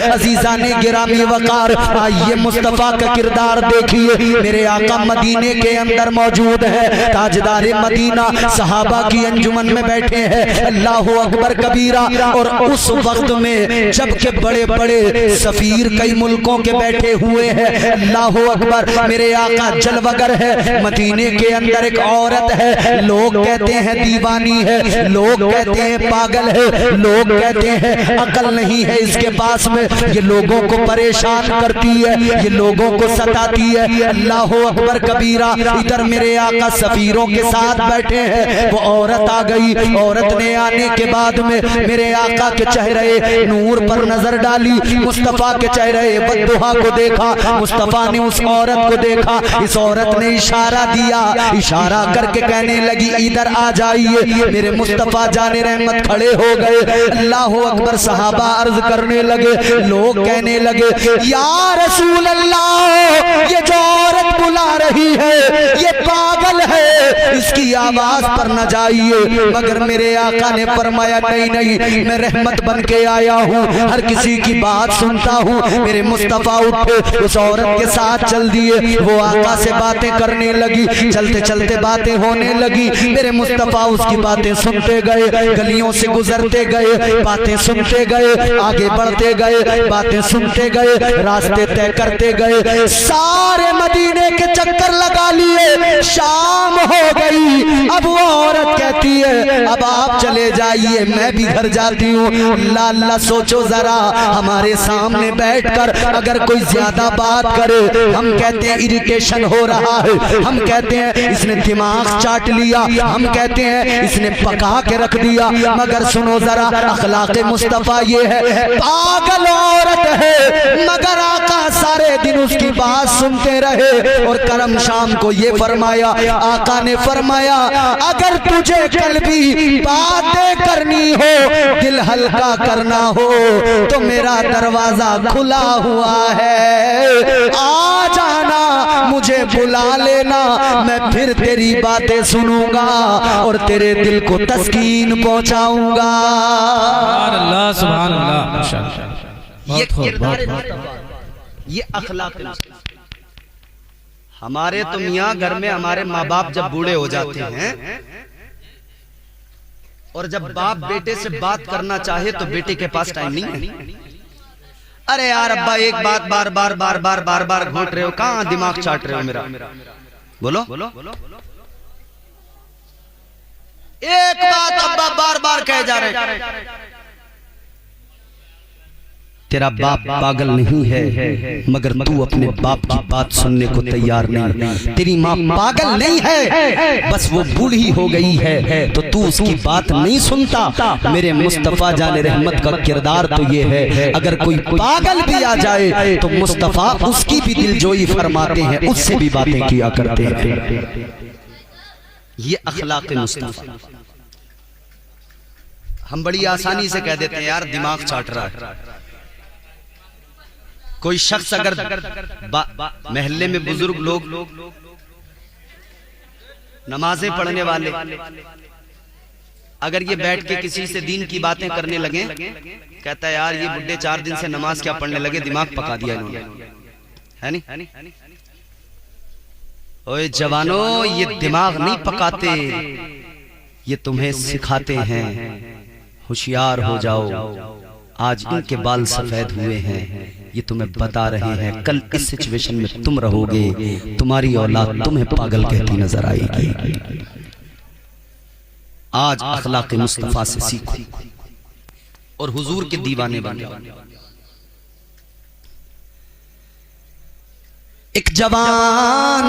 अजीजा ने गिरामी वकार, आइए मुस्तफा का किरदार देखिए। मेरे आका मदीने के अंदर मौजूद है, ताजदार मदीना सहाबा की अंजुमन में बैठे हैं, अल्लाह अकबर कबीरा। और उस वक्त में जबकि बड़े बड़े सफीर कई मुल्कों के बैठे हुए हैं, अल्लाह अकबर, मेरे आका जलवगर है। मदीने के अंदर एक औरत है, लोग कहते हैं दीवानी है, लोग कहते हैं पागल है, लोग कहते हैं अकल नहीं है इसके पास में, ये लोगों को परेशान करती है, ये लोगों को सताती है। अल्लाह अकबर कबीरा। इधर मेरे आका सफीरों के साथ बैठे हैं, वो औरत आ गई। औरत ने आने के बाद में मेरे आका के चेहरे नूर पर नजर डाली, मुस्तफा के चेहरे बद्दुआ को देखा, मुस्तफा ने उस औरत को देखा। इस औरत ने इशारा दिया, इशारा करके कहने लगी इधर आ जाइए। मेरे मुस्तफा जाने रहमत खड़े हो गए। अल्लाह अकबर। सहाबा अर्ज करने लगे, लोग कहने लगे या रसूल अल्लाह, ये जो औरत बुला रही है ये पागल है, इसकी आवाज पर न जाइए। मगर मेरे आका ने फरमाया नहीं नहीं, मैं रहमत बन के आया हूँ, हर किसी की बात सुनता हूँ। मेरे मुस्तफा उठे, उस औरत के साथ चल दिए। वो आका से बातें करने लगी, चलते चलते बातें होने लगी। मेरे मुस्तफा उसकी बातें सुनते गए, गलियों से गुजरते गए, बातें सुनते गए, आगे बढ़ते गए, बातें सुनते गए, रास्ते तय करते गए। सारे मदीने के चक्कर लगा लिए, शाम हो गई। अब वो औरत कहती है अब आप चले जाइए, मैं भी घर जाती हूँ। अल्लाह अल्लाह, सोचो जरा, हमारे सामने बैठकर अगर कोई ज्यादा बात करे, हम कहते हैं इरिटेशन हो रहा है, हम कहते हैं इसने दिमाग चाट लिया, हम कहते हैं इसने पका के रख दिया। मगर सुनो जरा, अखलाक़े मुस्तफा ये है, पागल औरत है, मगर आका सारे दिन उसकी बात सुनते रहे। और करम शाम को ये फरमाया, आका ने फरमाया अगर तुझे कल भी बातें करनी हो, दिल हल्का करना हो, तो मेरा दरवाजा खुला हुआ है, आ जाना, मुझे बुला लेना, मैं फिर तेरी बातें सुनूंगा और तेरे दिल को तस्कीन पहुंचाऊंगा। अल्लाह सुभान अल्लाह। ये किरदार, ये अखलाक। हमारे तो मियाँ घर में हमारे माँ बाप जब बूढ़े हो जाते हैं और जब बाप बेटे से बात करना चाहे तो बेटे के पास टाइम नहीं है। अरे यार अब्बा एक बात बार बार बार बार बार बार घोट रहे हो, कहाँ दिमाग चाट रहे हो मेरा, बोलो बोलो। एक बात अब्बा बार बार कहे जा रहे, तेरा बाप पागल नहीं है, मगर तू अपने बाप की बात सुनने को तैयार नहीं। तेरी माँ पागल नहीं है, बस वो बूढ़ी हो गई है तो तू उसकी बात नहीं सुनता। मेरे मुस्तफा जाने रहमत का किरदार तो ये है, अगर कोई पागल भी आ जाए तो मुस्तफा उसकी भी दिलजोई फरमाते हैं, उससे भी बातें किया करते हैं। ये अखलाक़ मुस्तफा। हम बड़ी आसानी से कह देते हैं यार दिमाग चाट रहा है। कोई शख्स अगर महल्ले में बुजुर्ग लोग, नमाजें पढ़ने वाले, अगर ये बैठ के किसी से दीन की बातें करने लगे, कहता है यार ये बुड्ढे 4 दिन से नमाज क्या पढ़ने लगे, दिमाग पका दिया इन्होंने, है नहीं? ओए जवानों, ये दिमाग नहीं पकाते, ये तुम्हें सिखाते हैं। होशियार हो जाओ, आज इनके बाल सफेद हुए हैं, ये तुम्हें बता रहे हैं कल इस सिचुएशन में तुम रहोगे, तुम्हारी औलाद तुम्हें पागल कहती नजर आएगी। आज अखलाक़ मुस्तफा से सीखो और हुजूर के दीवाने बन जाओ। एक जवान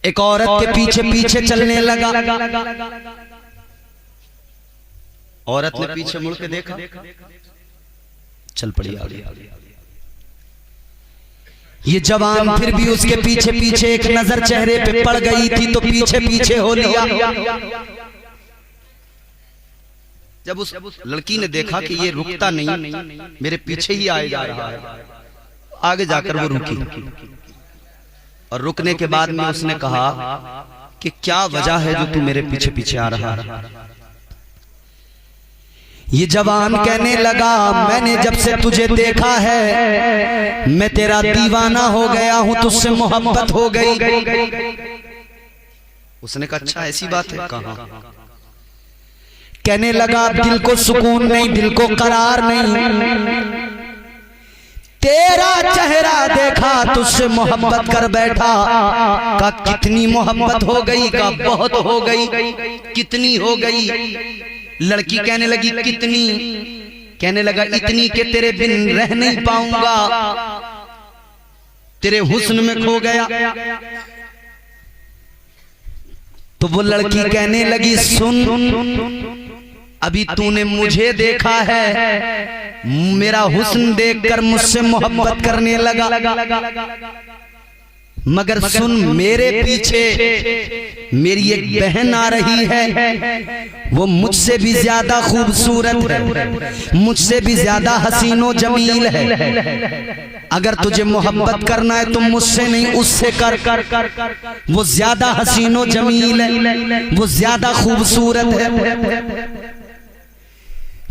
एक औरत के पीछे पीछे चलने लगा। औरत ने पीछे मुड़ के देखा, चल पड़ी आगे। ये जवान फिर भी उसके पीछे पीछे, एक नजर चेहरे पे पड़ गई थी तो पीछे पीछे हो लिया। जब उस लड़की ने देखा कि ये रुकता नहीं, मेरे पीछे ही आए जा रहा है, आगे जाकर वो रुकी और रुकने के बाद में उसने कहा कि क्या वजह है जो तू मेरे पीछे पीछे आ रहा है। ये जवान कहने लगा मैंने जब से तुझे देखा है मैं तेरा दीवाना हो गया हूं, तुझसे मोहब्बत हो गई। उसने कहा अच्छा ऐसी बात है, कहा? कहने लगा दिल को सुकून नहीं, दिल को करार नहीं, तेरा चेहरा देखा तुझसे मोहब्बत कर बैठा। का कितनी मोहब्बत हो गई? का बहुत हो गई। कितनी हो गई? लड़की कहने लगी कितनी? कहने लगा इतनी के तेरे बिन रह नहीं पाऊंगा, तेरे हुस्न में खो गया। तो वो लड़की कहने लगी सुन, अभी तूने मुझे देखा है, मेरा हुस्न देखकर मुझसे मोहब्बत करने लगा, मगर सुन मेरे पीछे मेरी एक बहन आ रही है, वो मुझसे भी ज्यादा खूबसूरत है, मुझसे भी ज्यादा हसीनो जमील है। अगर तुझे मोहब्बत करना है तो मुझसे नहीं उससे कर। वो ज्यादा हसीनो जमील है, वो ज्यादा खूबसूरत है।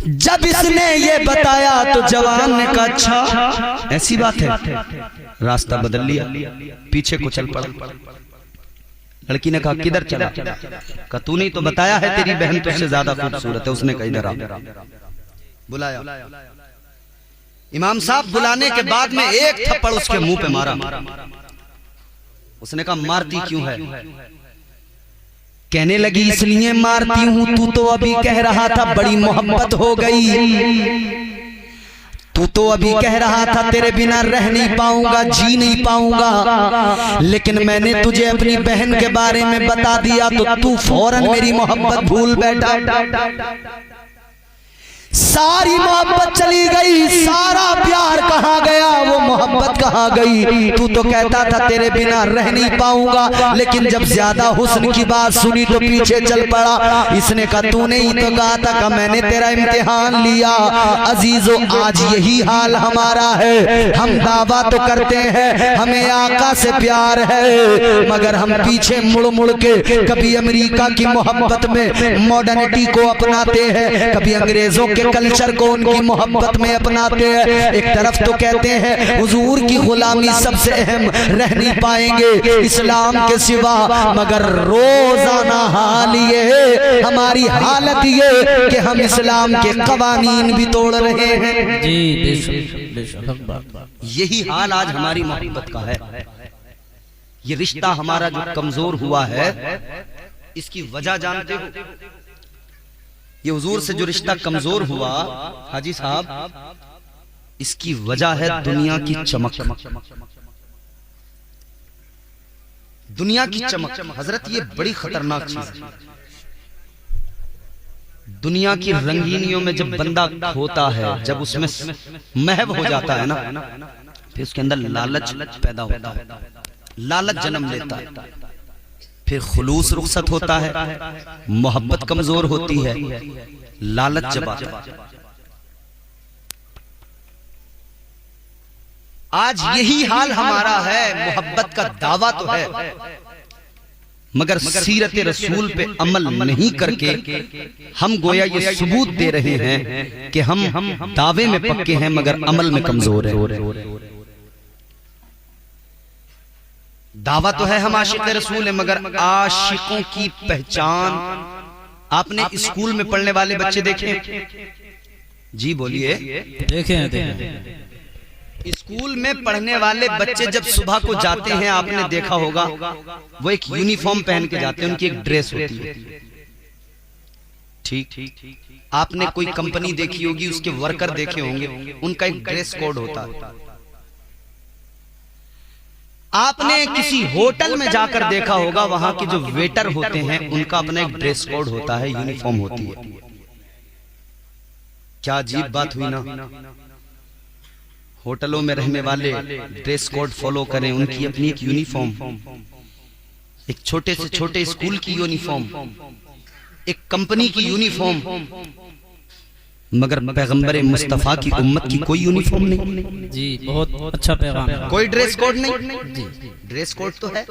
जब इसने ये बताया तो जवान ने कहा अच्छा ऐसी बात है, रास्ता बदल लिया, पीछे को चल पड़ा। लड़की ने कहा किधर चला? कहा तूने तो बताया है तेरी बहन तुझसे ज्यादा खूबसूरत है। उसने कहा इधर आ। बुलाया इमाम साहब, बुलाने के बाद में एक थप्पड़ उसके मुंह पे मारा। उसने कहा मारती क्यों है? कहने लगी इसलिए मारती हूं, तू तो अभी कह रहा था बड़ी मोहब्बत हो गई, तू तो अभी कह रहा था तेरे बिना रह नहीं पाऊंगा, जी नहीं पाऊंगा, लेकिन मैंने तुझे अपनी बहन के बारे में बता दिया तो तू फौरन मेरी मोहब्बत भूल बैठा। सारी मोहब्बत चली गई, सारा प्यार कहाँ गया, वो मोहब्बत कहाँ गई? तू तो कहता था तेरे बिना रह नहीं पाऊंगा, लेकिन जब ज्यादा हुस्न की बात सुनी तो पीछे चल पड़ा। इसने कहा तूने ही तो कहा था कि मैंने तेरा इम्तिहान लिया। अजीजों आज यही हाल हमारा है, हम दावा तो करते हैं हमें आका से प्यार है, मगर हम पीछे मुड़ मुड़ के कभी अमेरिका की मोहब्बत में मॉडर्निटी को अपनाते हैं, कभी अंग्रेजों के कल्चर को उनकी मोहब्बत में अपनाते हैं। एक तरफ तो कहते हैं हुजूर की गुलामी सबसे अहम, रह नहीं पाएंगे इस्लाम के सिवा, मगर रोजाना हाल ये हमारी हालत ये कि हम इस्लाम के कवानीन भी तोड़ रहे हैं। यही हाल आज हमारी मोहब्बत का है। ये रिश्ता हमारा जो कमजोर हुआ है इसकी वजह जानते हो? ये हुजूर से जो रिश्ता कमजोर हुआ हाजी साहब, इसकी वजह है दुनिया की चमक। दुनिया की चमक हजरत ये बड़ी खतरनाक चीज है। दुनिया की रंगीनियों में जब बंदा होता है, जब उसमें महव हो जाता है ना, फिर उसके अंदर लालच पैदा होता है, लालच जन्म लेता है, फिर खुलूस रुखसत होता है, मोहब्बत कमजोर होती है, लालच जब आता है। आज यही हाल हमारा है। मोहब्बत का दावा तो है, मगर सीरत रसूल पे अमल नहीं करके हम गोया ये सबूत दे रहे हैं कि हम दावे में पक्के हैं मगर अमल में कमजोर है। दावा तो है हम आशिक रसूल है, मगर आशिकों की पहचान आपने स्कूल में पढ़ने वाले बच्चे देखे? जी बोलिए। देखें। स्कूल में पढ़ने वाले बच्चे जब सुबह को जाते हैं, आपने देखा होगा वो एक यूनिफॉर्म पहन के जाते हैं, उनकी एक ड्रेस होती है। ठीक, आपने कोई कंपनी देखी होगी, उसके वर्कर देखे होंगे, उनका एक ड्रेस कोड होता है। आपने किसी होटल में जाकर देखा होगा, वहां के जो वेटर होते हैं उनका अपना एक ड्रेस कोड होता है, यूनिफॉर्म होती है। क्या अजीब बात हुई ना। होटलों में रहने वाले ड्रेस कोड फॉलो करें, उनकी अपनी एक यूनिफॉर्म, एक छोटे से छोटे स्कूल की यूनिफॉर्म, एक कंपनी की यूनिफॉर्म, मगर पैगंबर मुस्तफा की उम्मत की कोई यूनिफॉर्म नहीं। जी बहुत अच्छा पैगाम है। कोई ड्रेस कोड नहीं। ड्रेस कोड तो है।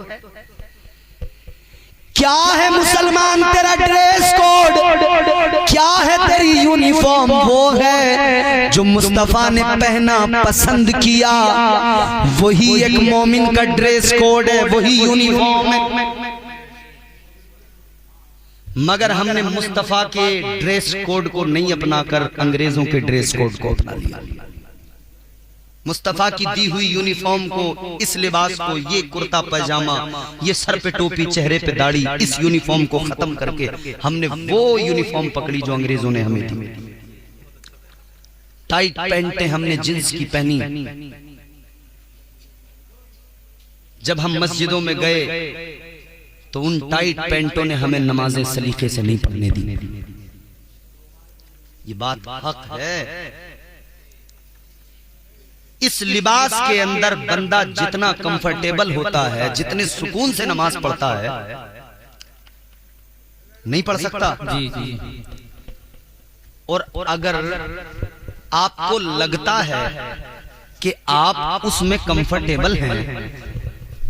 क्या है मुसलमान तेरा ड्रेस कोड, क्या है तेरी यूनिफॉर्म? वो है जो मुस्तफा ने पहना, पसंद किया, वही एक मोमिन का ड्रेस कोड है, वही यूनिफॉर्म है। मगर हमने मुस्तफा के ड्रेस कोड को नहीं अपनाकर अंग्रेजों के ड्रेस कोड को अपना लिया। मुस्तफा की दी हुई यूनिफॉर्म को, इस लिबास को, ये कुर्ता पैजामा, ये सर पे टोपी, चेहरे पे दाढ़ी, इस यूनिफॉर्म को खत्म करके हमने वो यूनिफॉर्म पकड़ी जो अंग्रेजों ने हमें दी। टाइट पैंटें हमने जींस की पहनी। जब हम मस्जिदों में गए तो उन टाइट पैंटों ने हमें नमाजें सलीके से नहीं पढ़ने दी। ये बात हक है। इस लिबास के अंदर बंदा जितना कंफर्टेबल होता है, जितने सुकून से नमाज पढ़ता है, नहीं पढ़ सकता। जी जी। और अगर आपको लगता है कि आप उसमें कंफर्टेबल हैं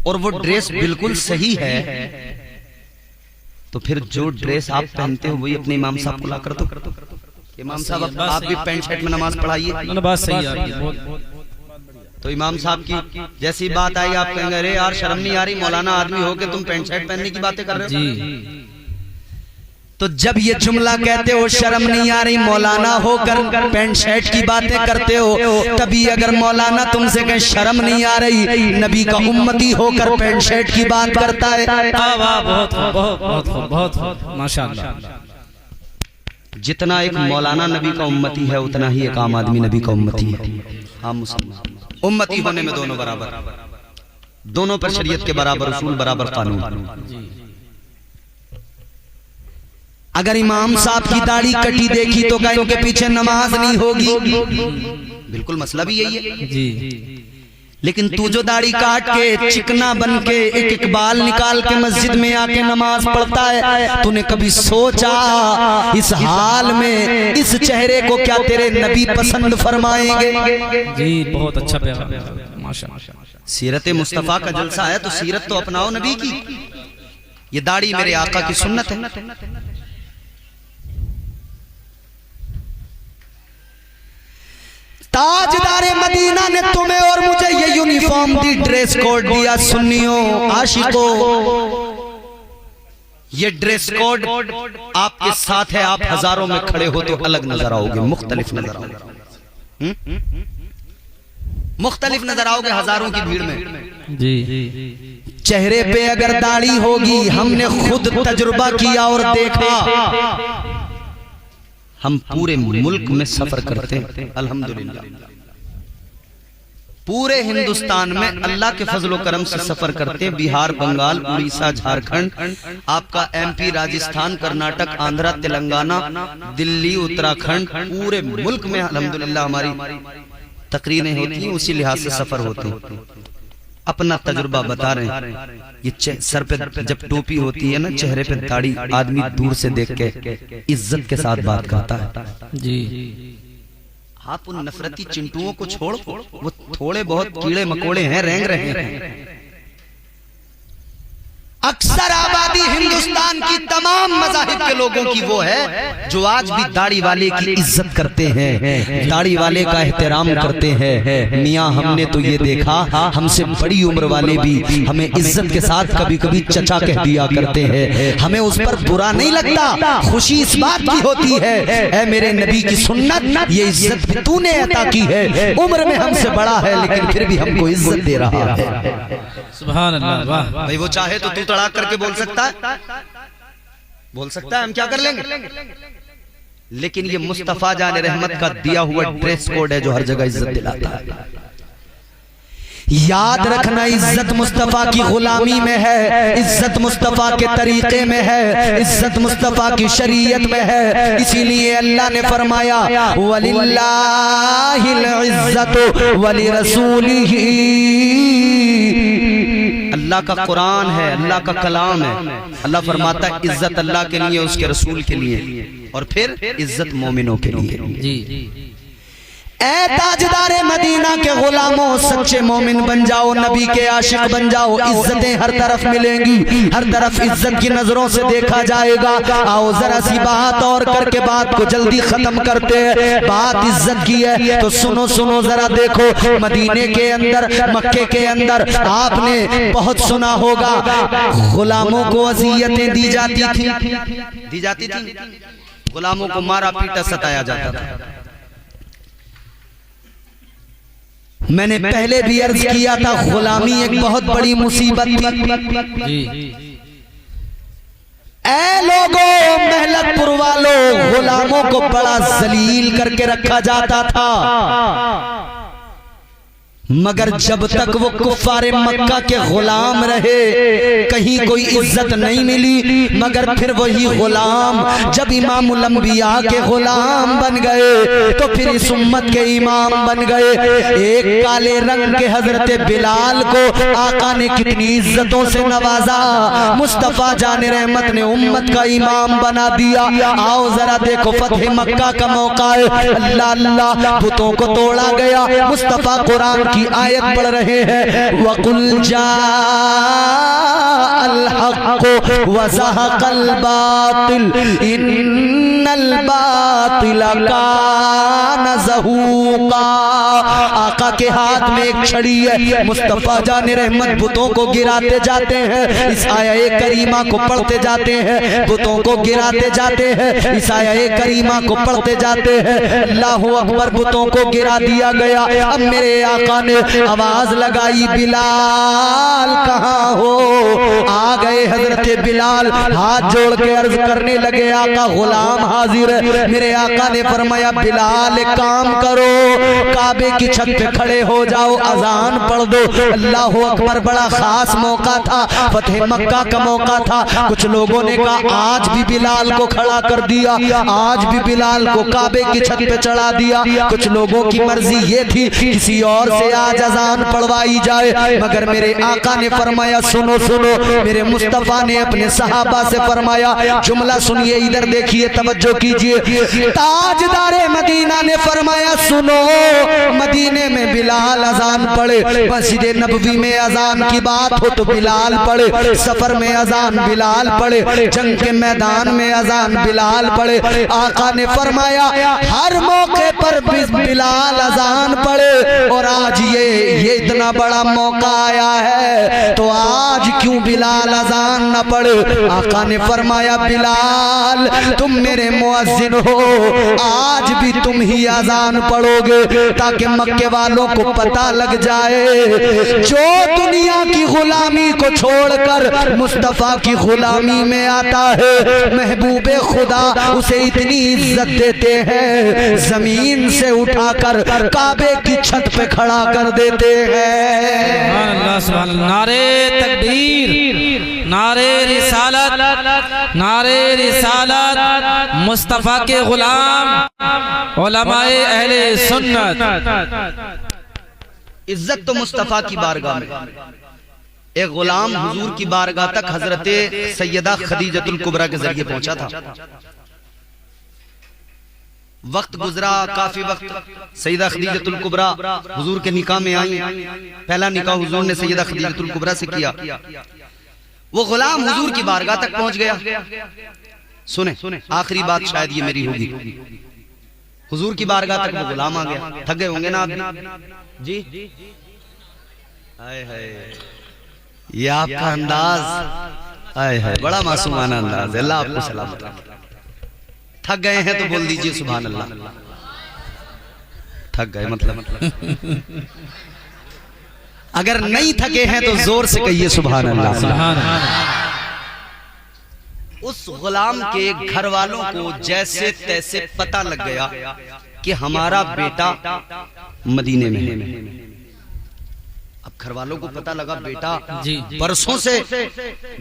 और वो ड्रेस बिल्कुल सही है, तो फिर जो ड्रेस आप पहनते हो वही अपने इमाम साहब को ला कर दो। इमाम साहब आप भी पैंट शर्ट में नमाज पढ़ाइए। बात सही है। तो इमाम साहब की जैसी बात आई, आप कहेंगे अरे यार शर्म नहीं आ रही, मौलाना आदमी हो के तुम पैंट शर्ट पहनने की बातें कर रहे हो। जी। तो जब ये जुमला कहते हो शर्म नहीं आ रही, मौलाना होकर पैंट शर्ट की बातें करते हो, तभी अगर मौलाना तुमसे कहे शर्म नहीं आ रही, नबी का उम्मती होकर पैंट शर्ट की बात करता है। बहुत बहुत बहुत माशाअल्लाह। जितना एक मौलाना नबी का उम्मती है, उतना ही एक आम आदमी नबी का उम्मती है। हाँ, मुसलमान उम्मती होने में दोनों बराबर, दोनों पर शरीयत के बराबर उसूल, बराबर कानून। अगर इमाम साहब की दाढ़ी कटी देखी तो कहीं उनके पीछे नमाज नहीं होगी। बिल्कुल मसला भी यही है। जी। लेकिन तू जो दाढ़ी काट के चिकना बन के एक एक बाल निकाल के मस्जिद में आके नमाज पढ़ता है, तूने कभी सोचा इस हाल में इस चेहरे को क्या तेरे नबी पसंद फरमाएंगे? जी बहुत अच्छा प्यारा माशाअल्लाह। सीरत मुस्तफा का जलसा है तो सीरत तो अपनाओ नबी की। ये दाढ़ी मेरे आका की सुन्नत है। ताजदारे मदीना ने तुम्हें और मुझे ये यूनिफॉर्म दी, ड्रेस कोड दिया। सुन्नियों, आशिकों, ये ड्रेस कोड आपके साथ है। आप हजारों में खड़े हो तो अलग नजर आओगे, मुख्तलिफ नजर आओगे, मुख्तलिफ नजर आओगे हजारों की भीड़ में। जी। चेहरे पे अगर दाढ़ी होगी, हमने खुद तजुर्बा किया और देखा, हम पूरे मुल्क में सफर करते हैं अल्हम्दुलिल्लाह। पूरे हिंदुस्तान में अल्लाह के फजलो करम से सफर करते हैं। बिहार, बंगाल, उड़ीसा, झारखंड, आपका एमपी, राजस्थान, कर्नाटक, आंध्रा, तेलंगाना, दिल्ली, उत्तराखंड, पूरे मुल्क में अल्हम्दुलिल्लाह हमारी तकरीरें होती हैं। उसी लिहाज से सफर होते हैं। अपना तजुर्बा बता रहे हैं। ये सर पे जब टोपी होती है ना, चेहरे पे दाढ़ी, आदमी दूर से देख के इज्जत के साथ बात करता है। जी। आप उन नफरती चिंटुओं को छोड़, वो थोड़े बहुत कीड़े मकोड़े हैं, रेंग रहे हैं। अक्सर आबादी हिंदुस्तान की तमाम मज़ाहिब के लोगों की वो है जो आज भी दाढ़ी वाले की इज्जत करते हैं, दाढ़ी वाले का एहतराम करते हैं। मियाँ हमने तो ये देखा, हमसे बड़ी उम्र वाले भी हमें इज्जत के साथ कभी कभी चचा कह दिया करते हैं। हमें उस पर बुरा नहीं लगता, खुशी इस बात की होती है, ऐ मेरे नबी की सुन्नत, ये इज्जत भी तूने अता की है। उम्र में हमसे बड़ा है लेकिन फिर भी हमको इज्जत दे रहा है। सुभान अल्लाह। वाह भाई, वो चाहे तो तू तड़ाक करके बोल सकता है, बोल सकता है, हम क्या कर लेंगे। लेकिन ये मुस्तफा जान रहमत का दिया हुआ ड्रेस कोड है जो हर जगह इज्जत दिलाता है। याद रखना, इज्जत मुस्तफा की गुलामी में है, इज्जत मुस्तफा के तरीके में है, इज्जत मुस्तफा की शरीयत में है। इसीलिए अल्लाह ने फरमाया वलिल्लाहिल इज्जतु वलिरसूलिही। अल्लाह का कुरान है, अल्लाह का कलाम है। अल्लाह फरमाता है इज्जत अल्लाह के लिए, उसके रसूल के लिए, और फिर इज्जत मोमिनों के लिए। जी। ऐ ताजदारे मदीना के गुलामों, सच्चे मोमिन बन जाओ, नबी के आशिक बन जाओ, इज्जतें हर तरफ मिलेंगी, हर तरफ इज्जत की नजरों से देखा जाएगा। आओ जरा सी बात और करके बात को जल्दी खत्म करते हैं। बात इज्जत की है तो सुनो सुनो जरा देखो, मदीने के अंदर, मक्के के अंदर आपने बहुत सुना होगा, गुलामों को अज़ियतें दी जाती थी, गुलामों को मारा पीटा सताया जाता था। मैंने पहले भी अर्ज किया था, गुलामी एक बहुत बड़ी मुसीबत थी। ऐ लोगों, महलतपुर वालों, गुलामों को बड़ा जलील करके रखा जाता था, मगर जब तक वो कुफ्फारे मक्का के गुलाम रहे कहीं कोई इज्जत नहीं मिली। मगर फिर वही गुलाम जब इमामुल अंबिया के गुलाम बन गए तो फिर इस उम्मत के इमाम बन गए। एक काले रंग के हजरत बिलाल को आका ने कितनी इज्जतों से नवाजा, मुस्तफा जान रहमत ने उम्मत का इमाम बना दिया। आओ जरा देखो, फतह मक्का का मौका है, अल्लाह अल्लाह बुतों को तोड़ा गया, मुस्तफा कुरान की आयत पढ़ रहे हैं, वकुल जाअल हक़ व ज़हक़ल बातिल इन्नल बातिल कान ज़हूक़ा। आका के हाथ में एक छड़ी है, मुस्तफा जाने रहमत बुतों को गिराते जाते हैं, इस आया करीमा को पढ़ते जाते हैं, बुतों को गिराते जाते हैं, इस आया करीमा को पढ़ते जाते हैं। अल्लाहु अकबर, बुतों को गिरा दिया गया। अब मेरे आका ने आवाज लगाई, बिलाल कहाँ हो? आ गए हजरत बिलाल, हाथ जोड़ के अर्ज करने लगे, आका गुलाम हाजिर है। मेरे आका ने फरमाया, बिलाल एक काम करो, काबे की छत पे खड़े हो जाओ, अजान पढ़ दो। अल्लाह अकबर, बड़ा खास मौका था, फतेह मक्का का मौका था। कुछ लोगों ने कहा आज भी बिलाल को खड़ा कर दिया, आज भी बिलाल को काबे की छत पे चढ़ा दिया। कुछ लोगों की मर्जी ये थी किसी और से आज अजान पढ़वाई जाए, मगर मेरे आका ने फरमाया, सुनो सुनो, मेरे मुस्तफा ने अपने सहाबा से फरमाया, जुमला सुनिए, इधर देखिए, तवज्जो कीजिए। ताजदारे मदीना ने फरमाया, सुनो, मदीने में बिलाल अजान पढ़े, मस्जिद नबवी में अजान की बात हो तो बिलाल पढ़े, सफर में अजान बिलाल पढ़े, जंग के मैदान में अजान बिलाल पढ़े। आका ने फरमाया, हर मौके पर बिलाल अजान पढ़े, और आज ये इतना बड़ा मौका आया है तो आज क्यों बिलाल अजान न पढ़े? आका ने फरमाया, बिलाल तुम मेरे मुअज्जिन हो, आज भी तुम ही अजान पढ़ोगे ताकि मक्के वालों को पता लग जाए, जो दुनिया की गुलामी को छोड़कर मुस्तफा की गुलामी में आता है, महबूबे खुदा उसे इतनी इज्जत देते हैं, जमीन से उठाकर काबे की छत पे खड़ा कर देते हैं। नारे तकबीर, नारे रिसालत, नारे रिसालत, मुस्तफा के गुलाम, उलमाए अहले सुन्नत। इज्जत तो मुस्तफा की बारगाह में, एक गुलाम हुजूर की बारगाह तक हजरत सैयदा खदीजतुल कुबरा के जरिए पहुंचा था। वक्त गुजरा, काफी वक्त, सैयदा खदीजतुल कुबरा हुजूर के निकाह में आई। पहला निकाह हुजूर ने सैयदा खदीजतुल कुबरा से किया। वो गुलाम हुजूर की बारगाह तक पहुंच गया। सुने, आखिरी बात शायद ये मेरी होगी। हुजूर की बारगाह तक वो गुलाम आ गया। थक गए होंगे ना आप जी? हाय हाय, ये आपका अंदाज, हाय हाय, बड़ा मासूमाना अंदाज है। अल्लाह आपको सलामत रखे। थक गए हैं तो बोल दीजिए सुभान अल्लाह। थक गए मतलब अगर नहीं थके हैं तो जोर से कहिए सुभान अल्लाह। उस गुलाम के घर वालों को जैसे तैसे पता लग गया कि हमारा बेटा मदीने में है। अब घर वालों को पता लगा बेटा परसों से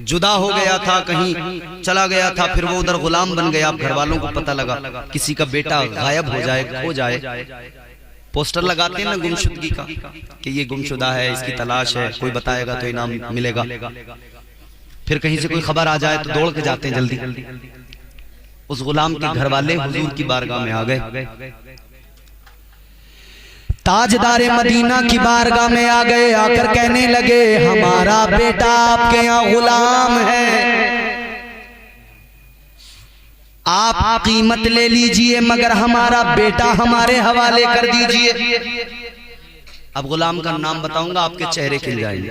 जुदा हो गया था, कहीं चला गया था, फिर वो उधर गुलाम बन गया। अब घर वालों को पता लगा किसी का बेटा गायब हो जाए, खो जाए। पोस्टर लगाते हैं ना गुमशुदगी का कि ये गुमशुदा है, इसकी तलाश है, कोई बताएगा तो इनाम मिलेगा। फिर कहीं से कोई खबर आ जाए तो दौड़ के जाते हैं जल्दी। उस गुलाम के घर वाले हुजूर की बारगाह में आ गए। ताजदारे मदीना की बारगाह में आ गए, आकर कहने लगे हमारा बेटा आपके यहाँ गुलाम है, आप कीमत ले लीजिए मगर हमारा बेटा हमारे हवाले कर दीजिए। अब गुलाम का नाम बताऊंगा, आपके चेहरे खिल जाएंगे।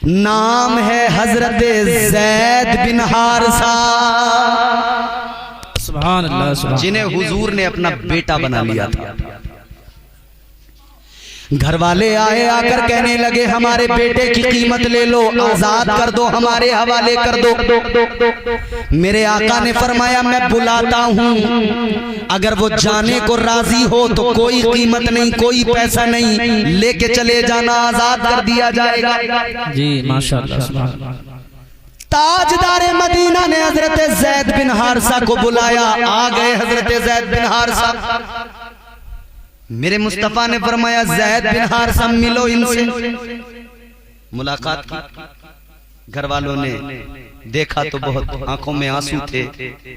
नाम है हजरत ज़ैद बिन हारिसा, सुभान अल्लाह, सुभान। जिन्हें हुजूर ने अपना बेटा बना लिया था। घर वाले आए, आकर कहने लगे हमारे बेटे की कीमत ले लो, आजाद कर दो, हमारे हवाले कर दो। मेरे आका ने फरमाया मैं बुलाता हूँ, अगर वो जाने को राजी हो तो कोई कीमत नहीं, कोई पैसा नहीं, लेके चले जाना, आजाद कर दिया जाएगा। जी माशाअल्लाह, सुभान। ताजदारे मदीना ने हजरत ज़ैद बिन हारिसा को बुलाया, आ गए हजरत ज़ैद बिन हारिसा। मेरे मुस्तफा ने फरमाया ज़ैद बिन हारिसा मिलो इनसे। मुलाकात की, घर वालों ने देखा तो बहुत आंखों में आंसू थे,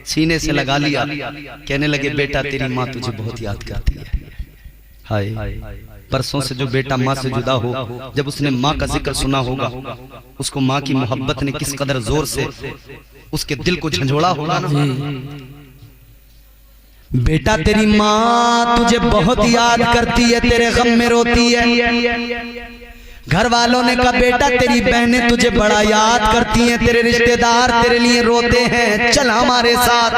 सीने से लगा लिया, कहने लगे बेटा तेरी माँ तुझे बहुत याद करती है। हाय, परसों से जो बेटा माँ से जुदा हो, जब उसने माँ का जिक्र सुना होगा, उसको माँ की मोहब्बत ने किस कदर जोर से उसके दिल को झंझोड़ा होगा ना। बेटा तेरी माँ तुझे बहुत याद करती है, तेरे गम में रोती है। घर वालों ने कहा बेटा तेरी बहनें तुझे बड़ा याद करती हैं, तेरे रिश्तेदार तेरे लिए रोते हैं, चल हमारे साथ।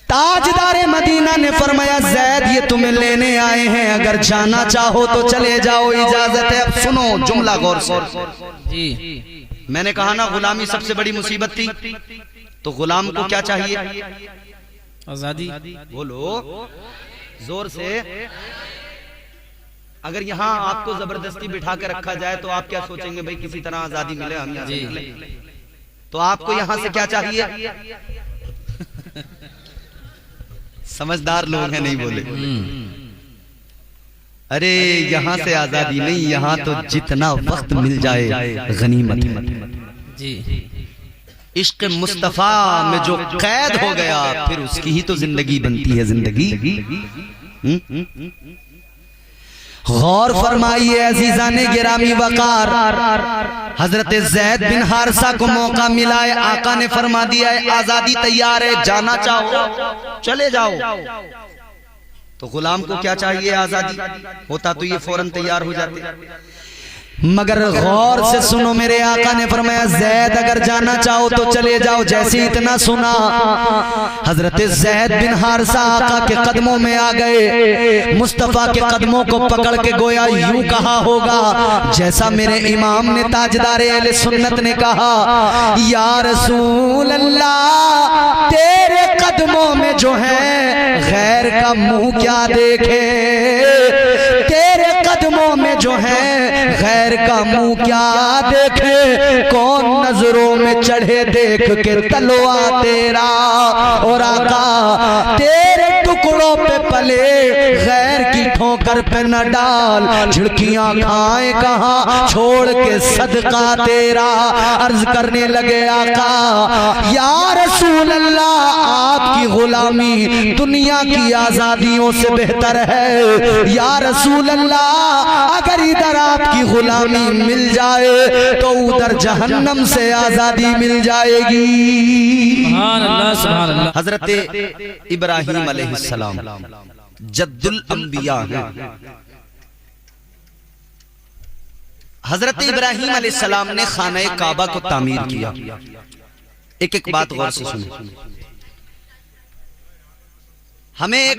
ताजदारे मदीना ने फरमाया ज़ैद ये तुम्हें लेने आए हैं, अगर जाना चाहो तो चले जाओ, इजाजत है। अब सुनो जुमला गौर से। जी मैंने कहा ना गुलामी सबसे बड़ी मुसीबत थी, तो गुलाम को क्या चाहिए? आजादी। बोलो जोर से। अगर यहाँ आपको जबरदस्ती बिठा कर रखा जाए तो आप क्या सोचेंगे? भाई किसी तरह आजादी मिले, हम यहाँ से निकले। तो आपको यहाँ से क्या चाहिए? समझदार लोग हैं, नहीं बोले। अरे यहाँ से आजादी नहीं, यहाँ तो जितना वक्त मिल जाए गनीमत है। जी इश्क मुस्तफा में जो कैद हो गया फिर उसकी ही तो जिंदगी बनती है जिंदगी। गौर फरमाइए अजीजाने गिरामी वकार, हजरत ज़ैद बिन हारिसा को मौका मिला है, आका ने फरमा दिया है आजादी तैयार है, जाना चाहो चले जाओ। तो गुलाम को क्या चाहिए? आजादी। होता तो ये फौरन तैयार हो जाते, मगर गौर से सुनो, मेरे आका ने फरमाया ज़ैद अगर जाना चाहो तो चले जाओ। जैसे इतना सुना, हजरत ज़ैद बिन हारिसा आका के कदमों में आ गए, मुस्तफा के कदमों को पकड़ के गोया यूं कहा होगा जैसा मेरे इमाम ने ताजदारे अहले सुन्नत ने कहा, या रसूल अल्लाह तेरे कदमों में जो है गैर का मुंह क्या देखे, तेरे कदमों में जो है गैर का मुंह क्या देखे, कौन नजरों में चढ़े देख के तलवा तेरा। और आका तेरे टुकड़ों पे पले गैर की ठोकर पे न डाल, झिड़कियां खाए कहां छोड़ के सदका तेरा। अर्ज करने लगे आका या रसूल अल्लाह आपकी गुलामी दुनिया की आजादियों से बेहतर है। या रसूल अल्लाह अगर इधर आपकी गुलामी मिल जाए तो उधर जहन्नम से आजादी मिल जाएगी। सुभान अल्लाह, सुभान अल्लाह। हजरत इब्राहीम अलैहिस्सलाम जद्दुल अंबिया हैं। हजरत इब्राहीम अलैहिस्सलाम ने खाना काबा को तामीर किया। एक एक बात गौर से सुनो। हमें एक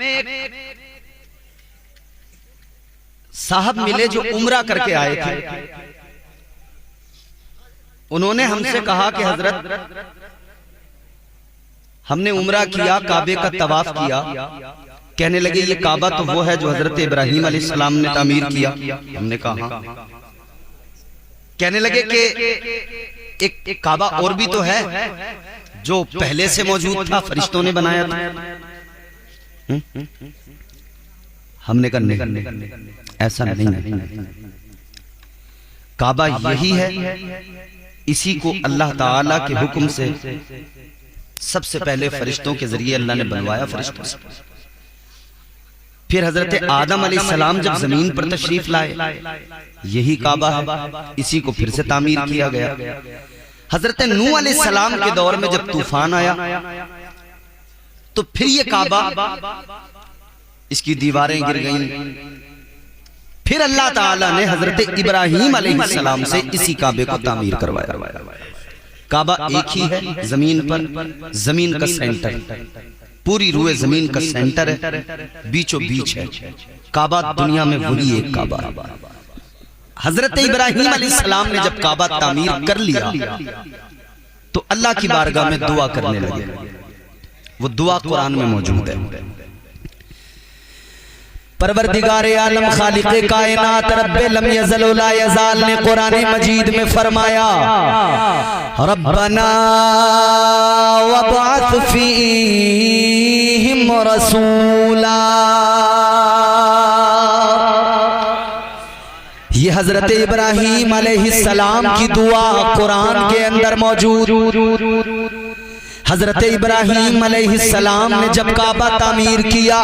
साहब मिले जो उम्रा करके आए थे। उन्होंने हमसे कहा कि हजरत हमने उम्रा किया, काबे का तवाफ किया। कहने लगे ये काबा तो वो है जो हजरत इब्राहीम अलैहिस्सलाम ने तामीर किया। हमने कहा हाँ। कहने लगे कि एक काबा और भी तो है जो पहले से मौजूद था, फरिश्तों ने बनाया था। हमने कहा नहीं, ऐसा नहीं है। काबा यही है, इसी को अल्लाह ताला के हुक्म से सबसे पहले फरिश्तों के जरिए अल्लाह ने बनवाया। फरिश्तों से फिर हजरत आदम अलैहिस्सलाम जब जमीन पर तशरीफ लाए, यही काबा है, इसी को फिर से तामीर किया गया। हजरत नूह अलैहिस्सलाम के दौर में जब तूफान आया तो फिर ये काबा, इसकी दीवारें गिर गईं। फिर अल्लाह ताला ने हजरत इब्राहीम अलैहिस्सलाम से इसी काबे को तामीर करवाया। काबा एक ही है जमीन पर, जमीन का सेंटर, पूरी रूए जमीन का सेंटर है, बीचों बीच है काबा। दुनिया में वही एक काबा। हजरत इब्राहीम अलैहिस्सलाम ने जब काबा तामीर कर लिया तो अल्लाह की बारगाह में दुआ करने लगे। वो दुआ कुरान में मौजूद है। परवरदिगारे आलम खालिक़े कायनात रब्बे लम यज़ल व ला यज़ाल ने कुरान मजीद में फरमाया, रब्बना वबअथ फ़ीहिम रसूला। ये हजरत इब्राहीम अलैहिस्सलाम की दुआ कुरान के अंदर मौजूद। हजरत इब्राहीम अलैहिस्सलाम ने जब काबा तामीर किया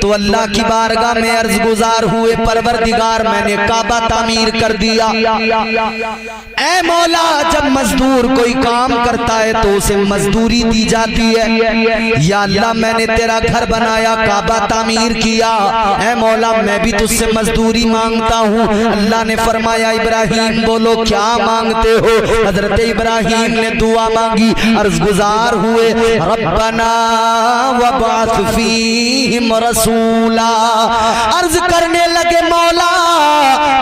तो अल्लाह की बारगाह में अर्ज गुजार हुए, परवरदिगार मैंने काबा तामीर कर दिया। ऐ मौला, जब मजदूर कोई काम करता है तो उसे मजदूरी दी जाती है। या अल्लाह, मैंने तेरा घर बनाया, काबा तामीर किया, ऐ मौला मैं भी तुझसे मजदूरी मांगता हूँ। अल्लाह ने फरमाया, इब्राहीम बोलो क्या मांगते हो। हजरत इब्राहीम ने दुआ मांगी, अर्ज गुजार हुए, रब्बना वबअथ फ़ीहिम रसूला। अर्ज करने लगे, मौला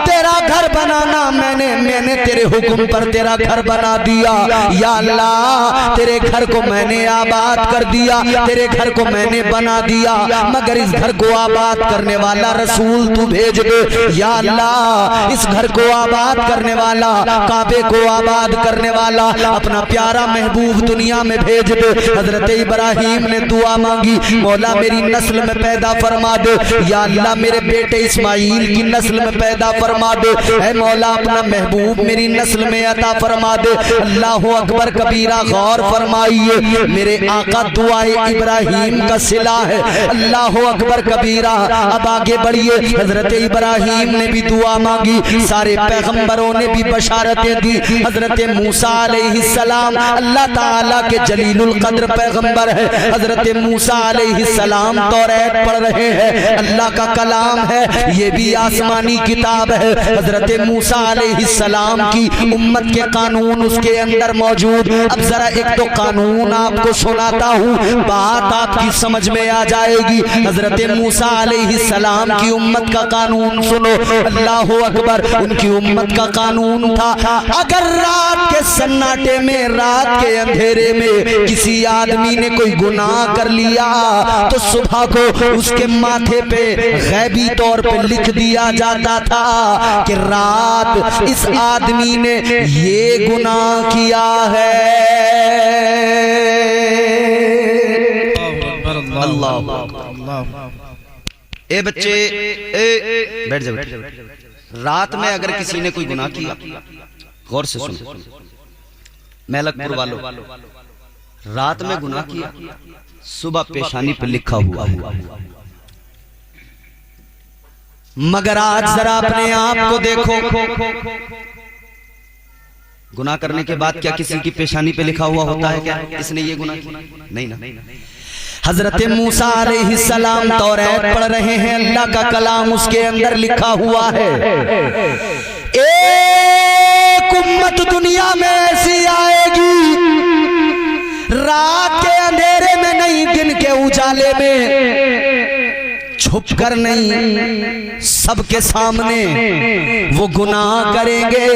तेरा घर बनाना, मैंने तेरे हुक्म पर तेरा घर बना दिया। या अल्लाह, तेरे घर को मैंने आबाद कर दिया, तेरे घर को मैंने बना दिया, मगर इस घर को आबाद करने वाला रसूल तू भेज दे। या अल्लाह, इस घर को आबाद करने वाला, काबे को आबाद करने वाला अपना प्यारा महबूब दुनिया में भेज दे। हजरत इब्राहीम ने दुआ मांगी, मौला मेरी नस्ल में पैदा फरमा दे। या अल्लाह, मेरे बेटे इस्माइल की नस्ल में पैदा फरमा दे। ऐ मौला, अपना महबूब मेरी नस्ल में अता फरमा दे। अल्लाहु अकबर कबीरा, गौर फरमाइए, मेरे आका दुआए इब्राहीम का सिला है। अल्लाहु अकबर कबीरा। अब आगे बढ़िए, हजरत इब्राहीम ने भी दुआ मांगी, सारे पैगंबरों ने भी बशारतें दी। हजरत मूसा अलैहिस्सलाम अल्लाह ताला के जलीलुल कद्र पैगंबर है। हजरत मूसा अलैहिस्सलाम तौरात पढ़ रहे हैं, अल्लाह का कलाम है, ये भी आसमानी किताब है। हजरत मूसा अलैहिस्सलाम की उम्मत के कानून उसके अंदर मौजूद। अब जरा एक तो कानून आपको सुनाता हूँ, बात आपकी समझ में आ जाएगी। हजरत मूसा अलैहिस्सलाम की उम्मत का कानून सुनो। अल्लाहु अकबर। उनकी उम्मत का कानून था, अगर रात के सन्नाटे में, रात के अंधेरे में किसी आदमी ने कोई गुनाह कर लिया तो सुबह को उसके माथे पे गैबी तौर पे लिख दिया जाता था कि रात इस आदमी ने ये गुनाह किया है। अल्लाह। ए बच्चे, बैठ जा, बैठ जा। रात में अगर किसी ने कोई गुनाह किया, गौर से सुनो, मेलकपुर वालों, रात में गुनाह किया, सुबह पेशानी पे लिखा हुआ, मगर आज जरा अपने आप को देखो, गुनाह करने के बाद क्या किसी की पेशानी पे लिखा हुआ होता है क्या इसने ये गुनाह किया? नहीं ना। हजरत मूसा अलैहिस्सलाम तौरात पढ़ रहे हैं, अल्लाह का कलाम उसके अंदर लिखा हुआ है, एक उम्मत दुनिया में ऐसी आएगी, रात के अंधेरे में नहीं, दिन के उजाले में, छुप कर नहीं, सबके सामने वो गुनाह करेंगे,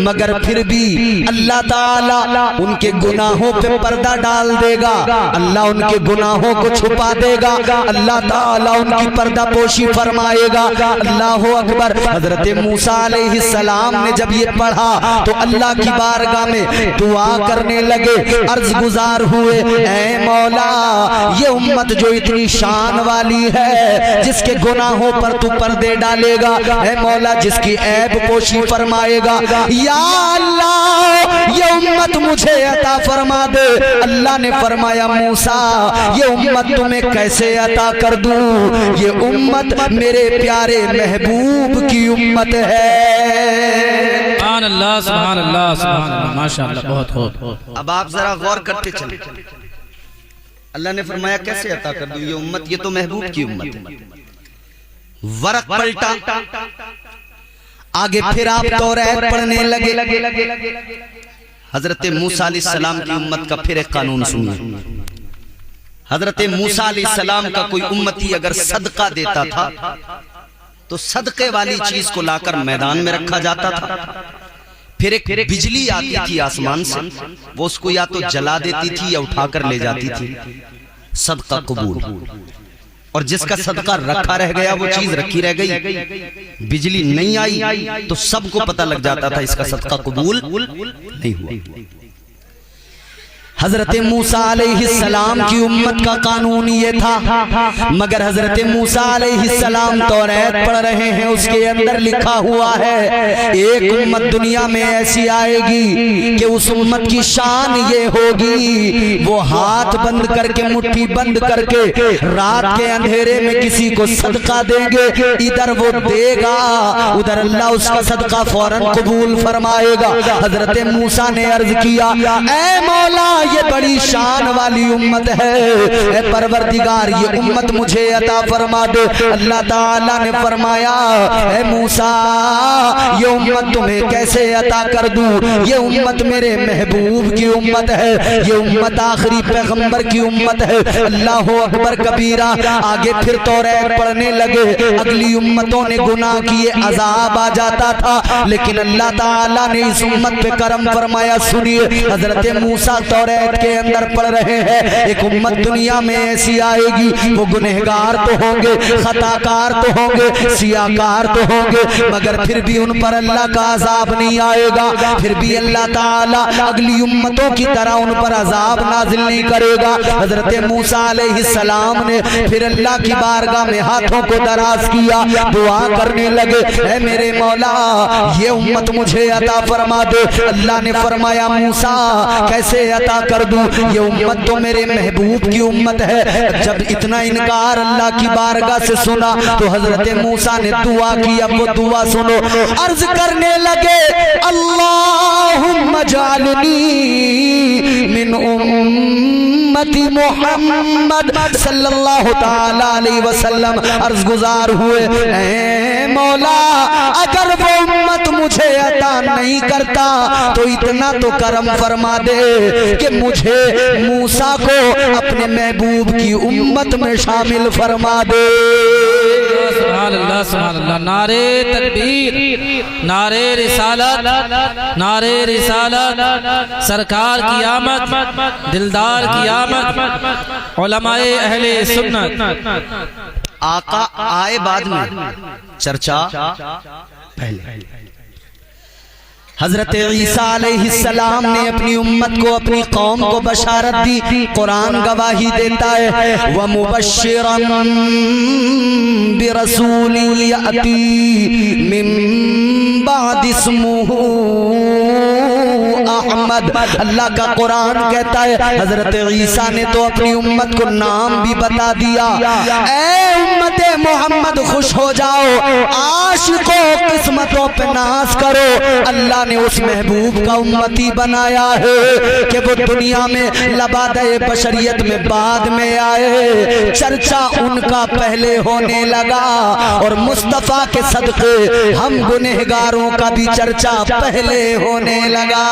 मगर फिर भी अल्लाह ताला उनके गुनाहों पे पर्दा डाल देगा, अल्लाह उनके गुनाहों को छुपा देगा, अल्लाह ताला उनकी पर्दा पोशी फरमाएगा। अल्लाहु अकबर। हजरत मूसा अलैहिस्सलाम ने जब ये पढ़ा तो अल्लाह की बारगाह में दुआ करने लगे, अर्ज गुजार हुए, ऐ मौला, ये उम्मत जो इतनी शान वाली है, जिसके गुनाहों पर तू पर्दे डालेगा, है मौला जिसकी ऐब पोशी फरमाएगा। या अल्लाह ये उम्मत मुझे अता फरमा दे। अल्लाह ने फरमाया मूसा ये उम्मत तुम्हें कैसे अता कर दूं, ये उम्मत मेरे प्यारे महबूब की उम्मत है। सुभान अल्लाह, सुभान अल्लाह, सुभान अल्लाह, माशाअल्लाह, बहुत खूब। अब आप जरा गौर करते चले, अल्लाह ने फरमाया कैसे अता कर दूं ये उम्मत, ये तो महबूब की उम्मत है। वरक पलटा, आगे फिर आप तौरात पढ़ने लगे। हजरत मूसा अलैहिस्सलाम की उम्मत का फिर एक कानून सुनिए। हजरत मूसा अलैहिस्सलाम का कोई उम्मती अगर सदका देता था तो सदके वाली चीज को लाकर मैदान में रखा जाता था, फिर एक बिजली आती थी आसमान से, वो उसको या तो जला देती थी या उठाकर ले जाती थी। सदका कबूल। और जिसका सदका रखा रह गया वो चीज रखी रह गई, बिजली नहीं आई तो सबको पता लग जाता था इसका सदका कबूल नहीं हुआ। हजरत मूसा अलैहिस्सलाम की उम्मत का कानून ये था, मगर हजरत मूसा अलैहिस्सलाम तौरात पढ़ रहे हैं, उसके अंदर लिखा हुआ है एक उम्मत दुनिया में ऐसी आएगी कि उस उम्मत की शान ये होगी वो हाथ बंद करके मुट्ठी बंद करके रात के अंधेरे में किसी को सदका देंगे, इधर वो देगा उधर अल्लाह उसका सदका फौरन कबूल फरमाएगा। हजरत मूसा ने अर्ज किया ऐ मौला ये बड़ी शान वाली उम्मत है, परवरदिगार ये उम्मत मुझे अता फरमा दे। अल्लाह ताला ने फरमाया ऐ मूसा ये उम्मत तुम्हें कैसे अता कर दूं, ये उम्मत मेरे महबूब की उम्मत है, ये उम्मत आखिरी पैगंबर की उम्मत है। अल्लाह अकबर कबीरा। आगे फिर तौरात पढ़ने लगे। अगली उम्मतों ने गुनाह किए, अजाब आ जाता था, लेकिन अल्लाह ताला ने इस उम्मत पे करम फरमाया। सुनिए हजरत मूसा तौरात के अंदर पढ़ रहे हैं एक उम्मत दुनिया में ऐसी आएगी वो गुनहगार तो होंगे, खताकार तो होंगे, सियाकार तो होंगे, मगर फिर भी उन पर अल्लाह का अजाब नहीं आएगा। फिर भी अल्लाह ताला अगली उम्मतों की तरह उन पर अजाब नाजिल नहीं करेगा। हजरत मूसा अलैहिस्सलाम ने फिर अल्लाह की बारगाह में हाथों को दराज किया, दुआ करने लगे ऐ मेरे मौला ये उम्मत मुझे अता फरमा दे। अल्लाह ने फरमाया मूसा कैसे अता कर दूं, ये उम्मत तो मेरे महबूब की उम्मत है। जब इतना इनकार अल्लाह की बारगाह से सुना तो हजरत मूसा ने दुआ की। अब वो दुआ सुनो, अर्ज करने लगे अल्लाहुम्मा जालनी मिन उम्मती मोहम्मद सल्लल्लाहु ताला अलैहि वसल्लम। अर्ज गुजार हुए ऐ मौला अगर वो उम्मत मुझे अता नहीं करता तो इतना तो करम फरमा दे कि मुझे मूसा को अपने महबूब की उम्मत में शामिल फरमा दे। सुभान अल्लाह, सुभान अल्लाह। नारे तकबीर, नारे रिसालत, नारे रिसालत, सरकार की आमद, दिलदार की आमद, उलमाए अहले सुन्नत। आका आए बाद में, चर्चा पहले। हजरत ईसा अलैहिस्सलाम ने अपनी उम्मत को, अपनी कौम को बशारत दी। कुरान गवाही देता है व मुबश्शिरन बिरसूलिन याती मिन बाद इस्मुहु अहमद। अल्लाह का कुरान कहता है हजरत ईसा ने तो अपनी उम्मत को नाम भी बता दिया। ऐ उम्मते मोहम्मद खुश हो जाओ, आशिकों किस्मतों पे नाज करो। अल्लाह ने उस महबूब का उम्मती बनाया है कि वो दुनिया में लबादे बशरियत में बाद में आए, चर्चा उनका पहले होने लगा और मुस्तफा के सदके हम गुनहगारों का भी चर्चा पहले होने लगा।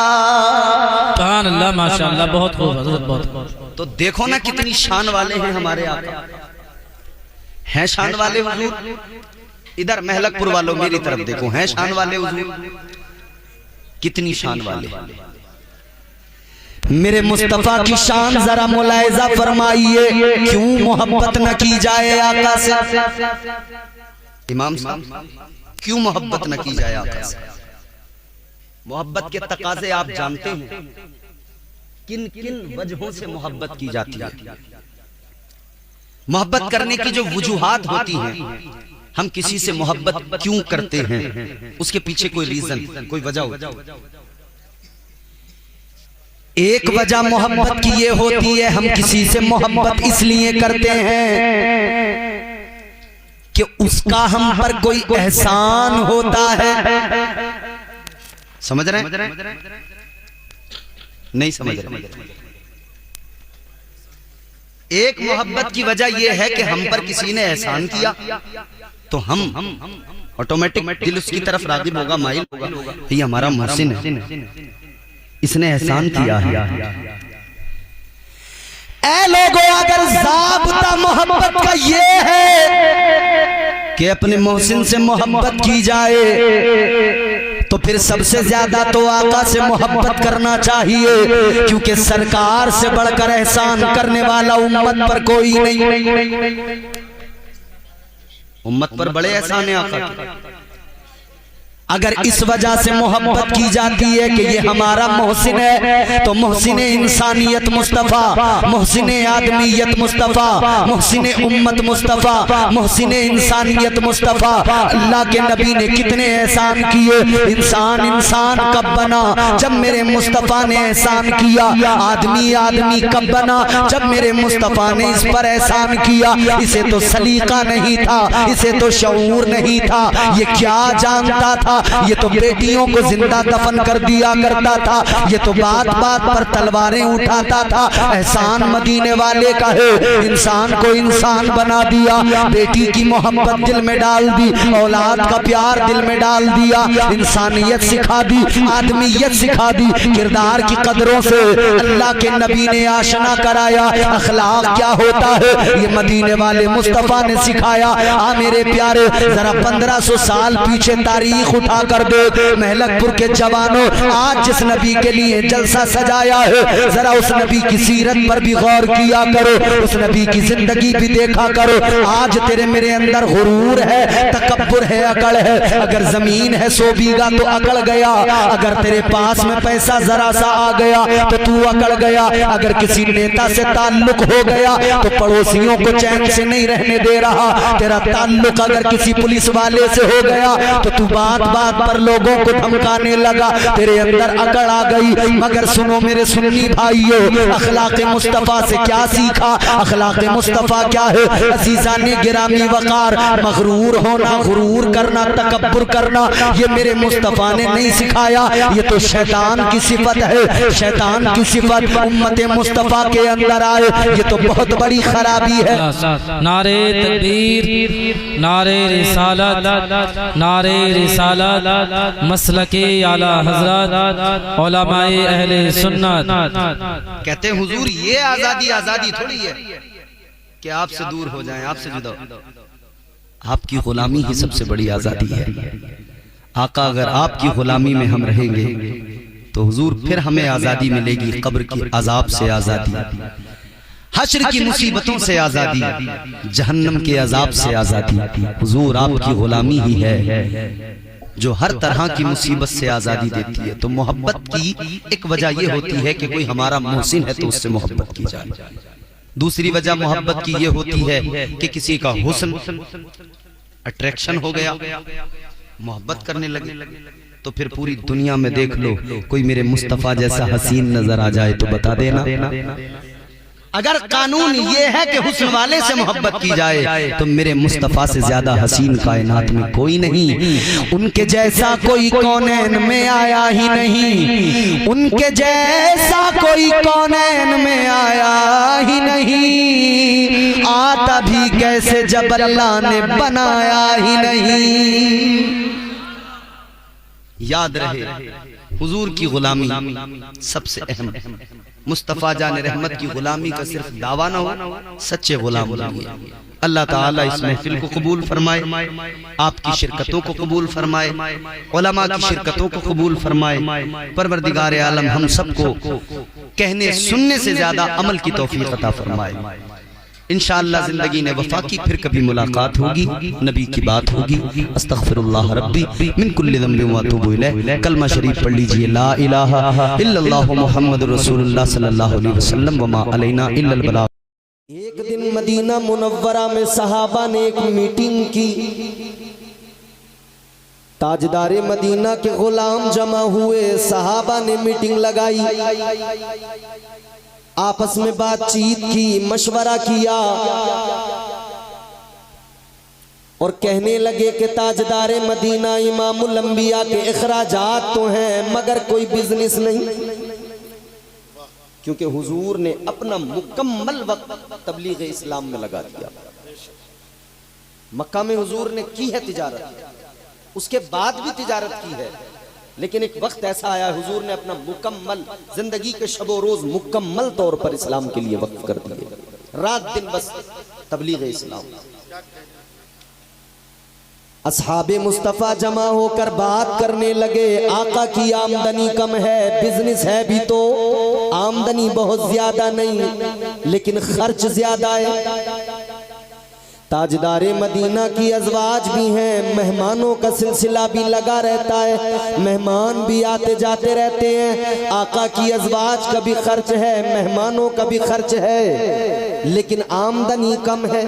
सुभान अल्लाह, माशाअल्लाह, बहुत खूब हज़रत, बहुत खूब। तो देखो ना कितनी शान वाले हैं हमारे आका, हैं शान वाले हुजूर। इधर महलकपुर वालों मेरी तरफ देखो, हैं शान वाले हुजूर, कितनी शान वाले। मेरे मुस्तफा की शान जरा मुलायजा फरमाइए, क्यों मोहब्बत न की जाए आका से। इमाम साहब क्यों मोहब्बत न की जाए आका से। मोहब्बत के तकाजे आप जानते हैं, किन किन वजहों से मोहब्बत की जाती है। मोहब्बत करने की जो वजूहात होती हैं हम किसी से मोहब्बत क्यों करते हैं, उसके पीछे कोई रीजन, कोई वजह हो। एक वजह मोहब्बत की ये होती है, हम किसी से मोहब्बत इसलिए करते हैं कि उसका हम पर कोई एहसान होता है। समझ रहे हैं? नहीं समझ रहे? एक मोहब्बत की वजह यह है कि हम पर किसी ने एहसान किया तो हम ऑटोमेटिक दिल उसकी तरफ राग़िब होगा, माइल होगा, ये हमारा मोहसिन है, इसने एहसान किया है। ऐ लोगों, अगर ज़ाब्ता मोहब्बत का ये है कि अपने मोहसिन से मोहब्बत की जाए तो फिर सबसे ज्यादा तो आका से मोहब्बत करना चाहिए, क्योंकि सरकार से बढ़कर एहसान करने वाला उम्मत पर कोई नहीं। उम्मत पर बड़े एहसान है आका के। अगर इस वजह से मोहब्बत की जाती है कि ये हमारा मोहसिन है, तो मोहसिन इंसानियत मुस्तफ़ा, मोहसिन आदमियत मुस्तफ़ा, मोहसिन उम्मत मुस्तफ़ा, मोहसिन इंसानियत मुस्तफ़ा। अल्लाह के नबी ने कितने एहसान किए। इंसान कब बना? जब मेरे मुस्तफ़ा ने एहसान किया। आदमी कब बना? जब मेरे मुस्तफ़ा ने इस पर एहसान किया। इसे तो सलीका नहीं था, इसे तो शऊर नहीं था, ये क्या जानता था? ये तो बेटियों को जिंदा दफन कर दिया करता था, ये तो बात बात पर तलवारें उठाता था। एहसान मदीने वाले का है, इंसान को इंसान बना दिया, बेटी की मोहब्बत दिल में डाल दी, औलाद का प्यार दिल में डाल दिया, इंसानियत सिखा दी, आदमियत सिखा दी। किरदार की कदरों से अल्लाह के नबी ने आशना कराया। अखलाक क्या होता है ये मदीने वाले मुस्तफ़ा ने सिखाया। मेरे प्यारे, जरा 1500 साल पीछे तारीख उठा कर दो। महलकपुर के जवानों, आज जिस नबी के लिए जलसा सजाया है, जरा उस नबी की सीरत पर भी गौर किया करो, उस नबी की जिंदगी भी देखा करो। आज तेरे मेरे अंदर गुरूर है, तकब्बुर है, अकड़ है। अगर जमीन है 100 बीघा तो अकड़ गया, अगर तेरे पास में पैसा जरा सा आ गया तो तू अकड़ गया, अगर किसी नेता से ताल्लुक हो गया तो पड़ोसियों को चैन से नहीं रहने दे रहा, तेरा ताल्लुक अगर किसी पुलिस वाले से हो गया तो तू बात बात पर लोगों को धमकाने लगा, तेरे अंदर अकड़ आ गई। मगर सुनो मेरे सुन्नी भाइयों, अखलाक मुस्तफ़ा से क्या सीखा? अखलाक मुस्तफ़ा क्या है? अज़ीज़ान गिरामी वक़ार, मगरूर होना, गुरूर करना, तकब्बुर करना, ये मेरे मुस्तफ़ा ने नहीं सिखाया। ये तो शैतान की सिफत है, शैतान की सिफत उम्मत मुस्तफ़ा के अंदर आए, ये तो बहुत बड़ी खराबी है। नारे तकबीर, नारे रिसालत, नारे रिसालत, मसलके आला हज़रत, उलमाए अहले सुन्नत। कहते हैं हुजूर ये आजादी थोड़ी है कि आपसे दूर हो जाएं, आपसे जुदा हो। आपकी गुलामी ही सबसे बड़ी आजादी है। आका, अगर आपकी गुलामी में हम रहेंगे तो हुजूर फिर हमें आजादी मिलेगी, कब्र की अजाब से आजादी, हश्र की मुसीबतों से आजादी, जहन्नम के अजाब से आजादी। हुजूर आपकी गुलामी ही है जो हर तरह की मुसीबत से आजादी देती है। तो मोहब्बत की एक वजह यह होती है कि कोई हमारा मोहसिन है तो उससे मोहब्बत की जाए। दूसरी वजह मोहब्बत की यह होती है कि किसी का हुस्न अट्रैक्शन हो गया, मोहब्बत करने लगे। तो फिर पूरी दुनिया में देख लो, कोई मेरे मुस्तफ़ा जैसा हसीन नजर आ जाए तो बता देना। अगर कानून ये है कि हुस्न वाले से मोहब्बत की जाए तो मेरे मुस्तफ़ा से ज्यादा हसीन कायनात में कोई नहीं। उनके जैसा कोई कौनैन में आया ही नहीं, उनके जैसा कोई कौनैन में आया ही नहीं, आता भी कैसे जब अल्लाह ने बनाया ही नहीं। याद रहे, हुजूर की गुलामी सबसे अहम। मुस्तफ़ा जान रहमत की गुलामी का सिर्फ दावा ना हो, सच्चे गुलाम बनिए। अल्लाह ताला इस महफिल को कबूल फरमाए, आपकी शिरकतों को कबूल फरमाए, उलमा की शिरकतों को कबूल फरमाए। परवरदिगार आलम हम सबको कहने सुनने से ज्यादा अमल की तौफीक अता फरमाए। इंशाअल्लाह जिंदगी ने वफा की, फिर कभी मुलाकात होगी, नबी की बात होगी। अस्तगफिरुल्लाह रब्बी मिन कुल्लि ज़ंबिन व अतूबु इलैह। कलमा शरीफ पढ़ लीजिए, ला इलाहा इल्लल्लाहु मुहम्मदुर रसूलुल्लाह सल्लल्लाहु अलैहि वसल्लम व मा अलैना इल्लल बलाग। एक दिन मदीना मुनव्वरा में सहाबा ने एक मीटिंग की। ताजदारे मदीना के गुलाम जमा हुए, सहाबा ने मीटिंग लगाई, आपस में बातचीत की, मशवरा किया और कहने लगे कि ताजदारे मदीना इमामुल अंबिया के इखराजात तो हैं मगर कोई बिजनेस नहीं, क्योंकि हुजूर ने अपना मुकम्मल वक्त तबलीग इस्लाम में लगा दिया। मक्का में हुजूर ने की है तिजारत, उसके बाद भी तिजारत की है, लेकिन एक वक्त ऐसा आया हुजूर ने अपना मुकम्मल जिंदगी के शबो रोज मुकम्मल तौर पर इस्लाम के लिए वक्फ कर दिए, रात दिन बस तबलीग इस्लाम। असहाबे मुस्तफ़ा जमा होकर बात करने लगे, आका की आमदनी कम है, बिजनेस है भी तो आमदनी बहुत ज्यादा नहीं लेकिन खर्च ज्यादा है। ताजदारे मदीना की अज़वाज भी हैं, मेहमानों का सिलसिला भी लगा रहता है, मेहमान भी आते जाते रहते हैं। आका की अज़वाज का भी खर्च है, मेहमानों का भी खर्च है, लेकिन आमदनी कम है।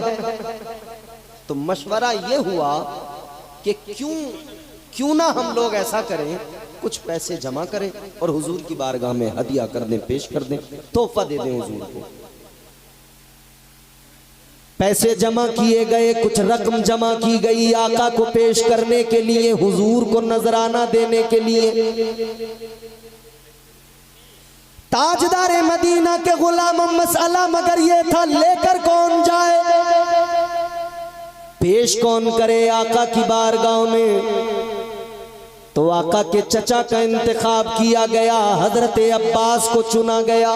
तो मशवरा ये हुआ कि क्यों ना हम लोग ऐसा करें, कुछ पैसे जमा करें और हुजूर की बारगाह में हदिया कर दें, पेश कर दें, तोहफा दे दें हुजूर को। पैसे जमा किए गए, कुछ रकम जमा की गई आका को पेश करने के लिए, हुजूर को नजराना देने के लिए। ताजदारे मदीना के गुलाम मसला मगर ये था, लेकर कौन जाए, पेश कौन करे आका की बारगाह में। तो आका के चचा का इंतखाब किया गया, हजरत अब्बास को चुना गया।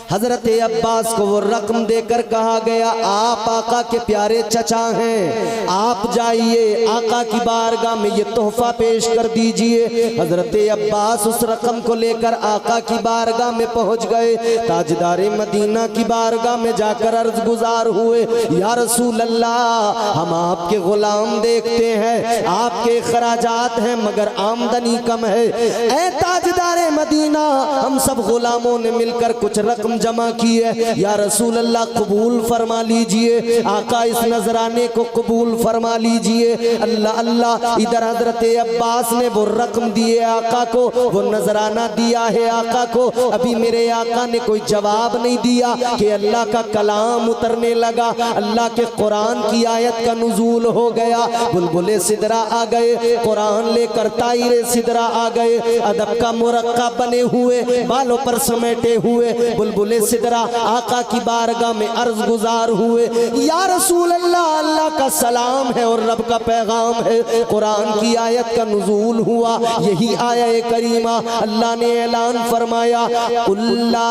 हजरत अब्बास को वो रकम देकर कहा गया, आप आका के प्यारे चचा हैं, आप जाइए आका की बारगाह में ये तोहफा पेश कर दीजिए। हजरत अब्बास उस रकम को लेकर आका की बारगाह में पहुंच गए। ताजदारे मदीना की बारगाह में जाकर अर्ज गुजार हुए, या रसूल अल्लाह, हम आपके गुलाम देखते हैं, आपके खराजात हैं मगर आमदनी कम है। ऐ ताजदारे मदीना, हम सब गुलामों ने मिलकर कुछ रकम जमा की है, या रसूल अल्लाह कबूल फरमा लीजिए, आका इस नजराने को कबूल फरमा लीजिए। अल्लाह अल्लाह, इधर हजरत अब्बास ने वो रकम दिए आका को, वो नजराना दिया है आका को। अभी मेरे आका ने कोई जवाब नहीं दिया कि अल्लाह का कलाम उतरने लगा, अल्लाह के कुरान की आयत का नुज़ूल हो गया। बुलबुले सिदरा आ गए, कुरान लेकर तायरे सिदरा आ गए, अदब का मुरक्का बने हुए, बालों पर समेटे हुए बुलबुले सिदरा आका की बारगाह में अर्ज गुजार हुए, या रसूल अल्लाह, अल्लाह का सलाम है और रब का पैगाम है, कुरान की आयत का नुज़ूल हुआ। यही आया करीमा, अल्लाह ने ऐलान फरमाया, कुल्ला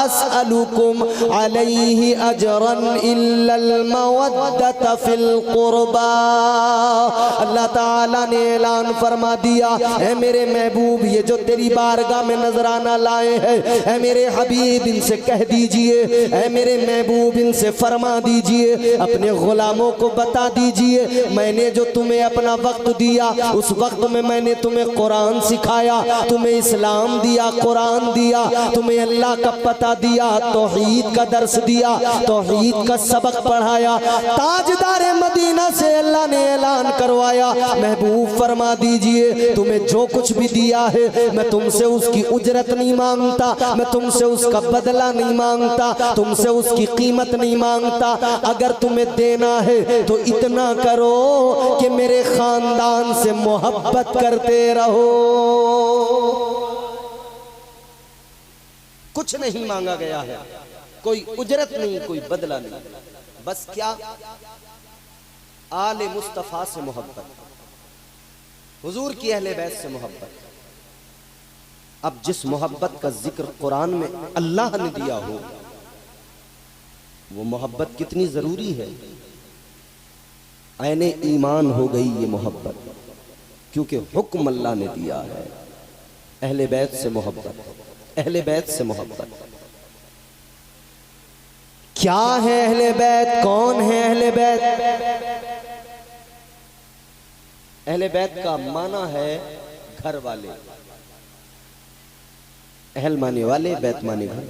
अस्अलुकुम अलैहि अजरन इल्लल मवद्दत फिल कुर्बा। अल्लाह ताला ने ऐलान फरमा दिया, ऐ मेरे महबूब, ये जो तेरी बारगाह में नजराना लाए हैं, ऐ मेरे हबीब, इनसे कह दीजिए, ऐ मेरे महबूब, इनसे फरमा दीजिए, अपने गुलामों को बता दीजिए, मैंने जो तुम्हें अपना वक्त दिया, उस वक्त में मैंने तुम्हें कुरान सिखाया, तुम्हें इस्लाम दिया, कुरान दिया, तुम्हें अल्लाह का पता दिया, तौहीद का दर्स दिया, तौहीद का सबक पढ़ाया। ताजदारे मदीना से अल्लाह ने ऐलान करवाया, महबूब फरमा दीजिए, तुम्हें जो कुछ भी दिया है मैं तुमसे उसकी उजरत नहीं मांगता, मैं तुमसे उसका बदला नहीं मांगता, तुमसे उसकी कीमत नहीं मांगता। अगर तुम्हें देना है तो इतना करो कि मेरे खानदान से मोहब्बत करते रहो। कुछ नहीं मांगा गया है, कोई उजरत नहीं, कोई बदला नहीं, बस क्या, आले मुस्तफ़ा से मोहब्बत, हुजूर की अहले बैत से मोहब्बत। अब जिस मोहब्बत का जिक्र कुरान में अल्लाह ने दिया हो, वो मोहब्बत कितनी जरूरी है। ऐने ईमान हो गई ये मोहब्बत, क्योंकि हुक्म अल्लाह ने दिया है, अहले बैत से मोहब्बत, अहले बैत से मोहब्बत। क्या है अहले बैत, कौन है अहले बैत? अहले बैत का माना है घर वाले, अहल माने वाले, बैत माने घर।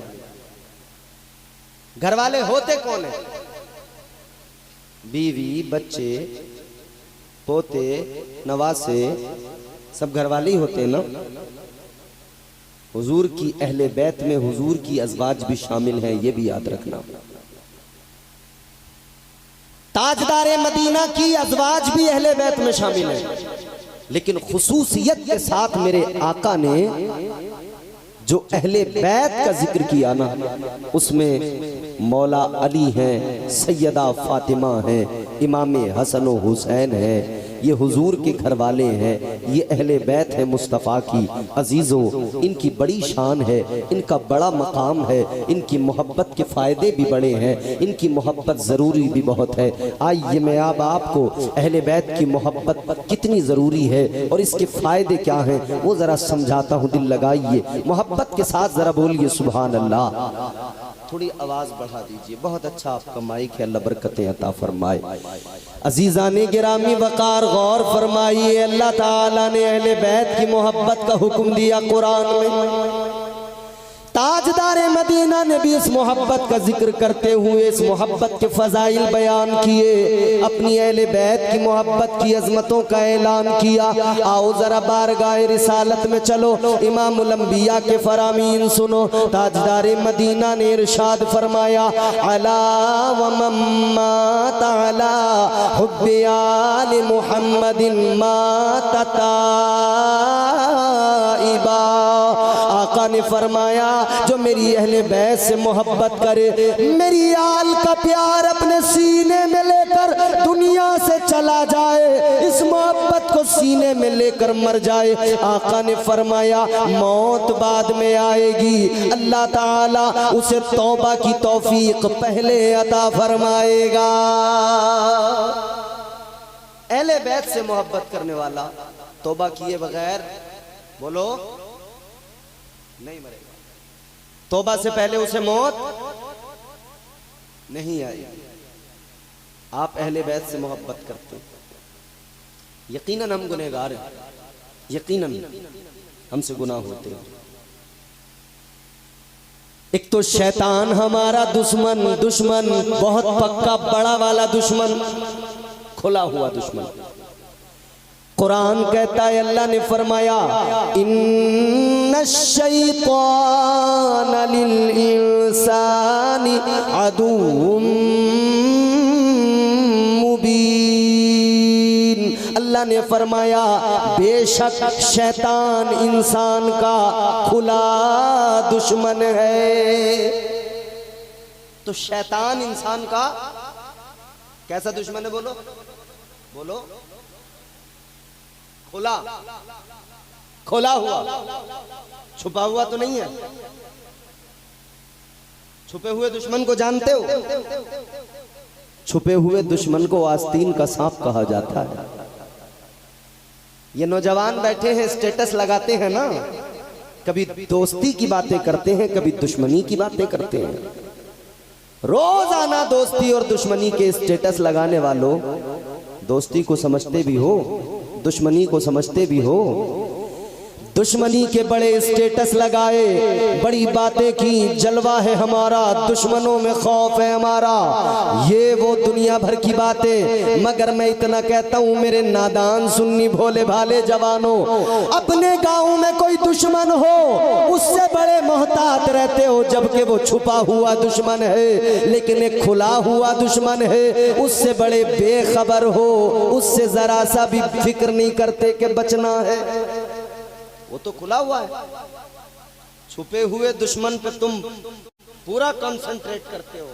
घर वाले होते कौन है? बीवी, बच्चे, पोते, नवासे, सब घर वाले ही होते हैं ना। हुजूर की अहले बैत में हुजूर की अज़वाज भी शामिल हैं, ये भी याद रखना। ताजदारे मदीना की अज़वाज भी अहले बैत में शामिल है, लेकिन खुसूसियत के साथ मेरे आका ने जो अहले बैत का जिक्र किया ना, उसमें मौला अली हैं, सैयदा फातिमा हैं, इमाम हसन व हुसैन हैं, ये हुजूर के घर वाले हैं, ये अहले बैत है मुस्तफ़ा की। अजीज़ों, इनकी बड़ी शान है, इनका बड़ा मकाम है, इनकी मोहब्बत के फ़ायदे भी बड़े हैं, इनकी मोहब्बत ज़रूरी भी बहुत है। आइए मैं अब आपको अहले बैत की मोहब्बत कितनी ज़रूरी है और इसके फ़ायदे क्या हैं वो ज़रा समझाता हूँ। दिल लगाइए, मोहब्बत के साथ ज़रा बोलिए सुभान अल्लाह। थोड़ी आवाज़ बढ़ा दीजिए, बहुत अच्छा आपका माइक है, अल्लाह बरकतें अता फरमाए। अजीज़ाने गिरामी वक़ार गौर फरमाइए, अल्लाह ताला ने अहले बैत की मोहब्बत का हुक्म दिया कुरान में। ताजदारे मदीना ने भी इस मोहब्बत का जिक्र करते हुए इस मोहब्बत के फ़ज़ाइल बयान किए, अपनी अहले बैत की मोहब्बत की अज़मतों का ऐलान किया। आओ ज़रा बारगाह रिसालत में चलो, इमामुल अंबिया के फरामीन सुनो। ताजदारे मदीना ने इरशाद फरमाया, अला व मम्मा ताला हुब्बे आले मुहम्मदिन माता ताइबा। आका ने फरमाया, जो मेरी अहले बैत से मोहब्बत करे, मेरी आल का प्यार अपने सीने में लेकर दुनिया से चला जाए, इस मोहब्बत को सीने में लेकर मर जाए, आका ने फरमाया मौत बाद में आएगी, अल्लाह ताला उसे तौबा की तौफीक पहले अता फरमाएगा। अहले बैत से मोहब्बत करने वाला तौबा किए बगैर, बोलो, नहीं मरेगा। तौबा से पहले उसे मौत नहीं आएगी। आप अहले बैत से मोहब्बत करते हैं, यकीनन हम गुनहगार हैं, यकीनन हमसे गुनाह होते हैं। एक तो शैतान हमारा दुश्मन बहुत पक्का बड़ा वाला दुश्मन, खुला हुआ दुश्मन। कुरान कहता है, अल्लाह ने फरमाया, इन्नश शैतान लिल इंसानी अदुव्वुम मुबीन। अल्लाह ने फरमाया, बेशक शैतान इंसान का खुला दुश्मन है। तो शैतान इंसान का कैसा दुश्मन है? बोलो बोलो। खुला, खुला हुआ, छुपा हुआ तो नहीं है। छुपे हुए दुश्मन को जानते हो? छुपे हुए दुश्मन को आस्तीन का सांप कहा जाता है। ये नौजवान बैठे हैं, स्टेटस लगाते हैं ना, कभी दोस्ती की बातें करते हैं, कभी दुश्मनी की बातें करते हैं। रोजाना दोस्ती और दुश्मनी के स्टेटस लगाने वालों, दोस्ती को समझते भी हो, दुश्मनी को समझते भी हो। दुश्मनी के बड़े स्टेटस लगाए, बड़ी बातें की, जलवा है हमारा, दुश्मनों में खौफ है हमारा, ये वो दुनिया भर की बातें। मगर मैं इतना कहता हूँ मेरे नादान सुन्नी भोले भाले जवानों, अपने गाँव में कोई दुश्मन हो उससे बड़े मोहतात रहते हो, जबकि वो छुपा हुआ दुश्मन है, लेकिन एक खुला हुआ दुश्मन है, उससे बड़े बेखबर हो, उससे जरा सा भी फिक्र नहीं करते कि बचना है। वो तो खुला हुआ है। छुपे हुए दुश्मन पे तुम पूरा कंसंट्रेट करते हो,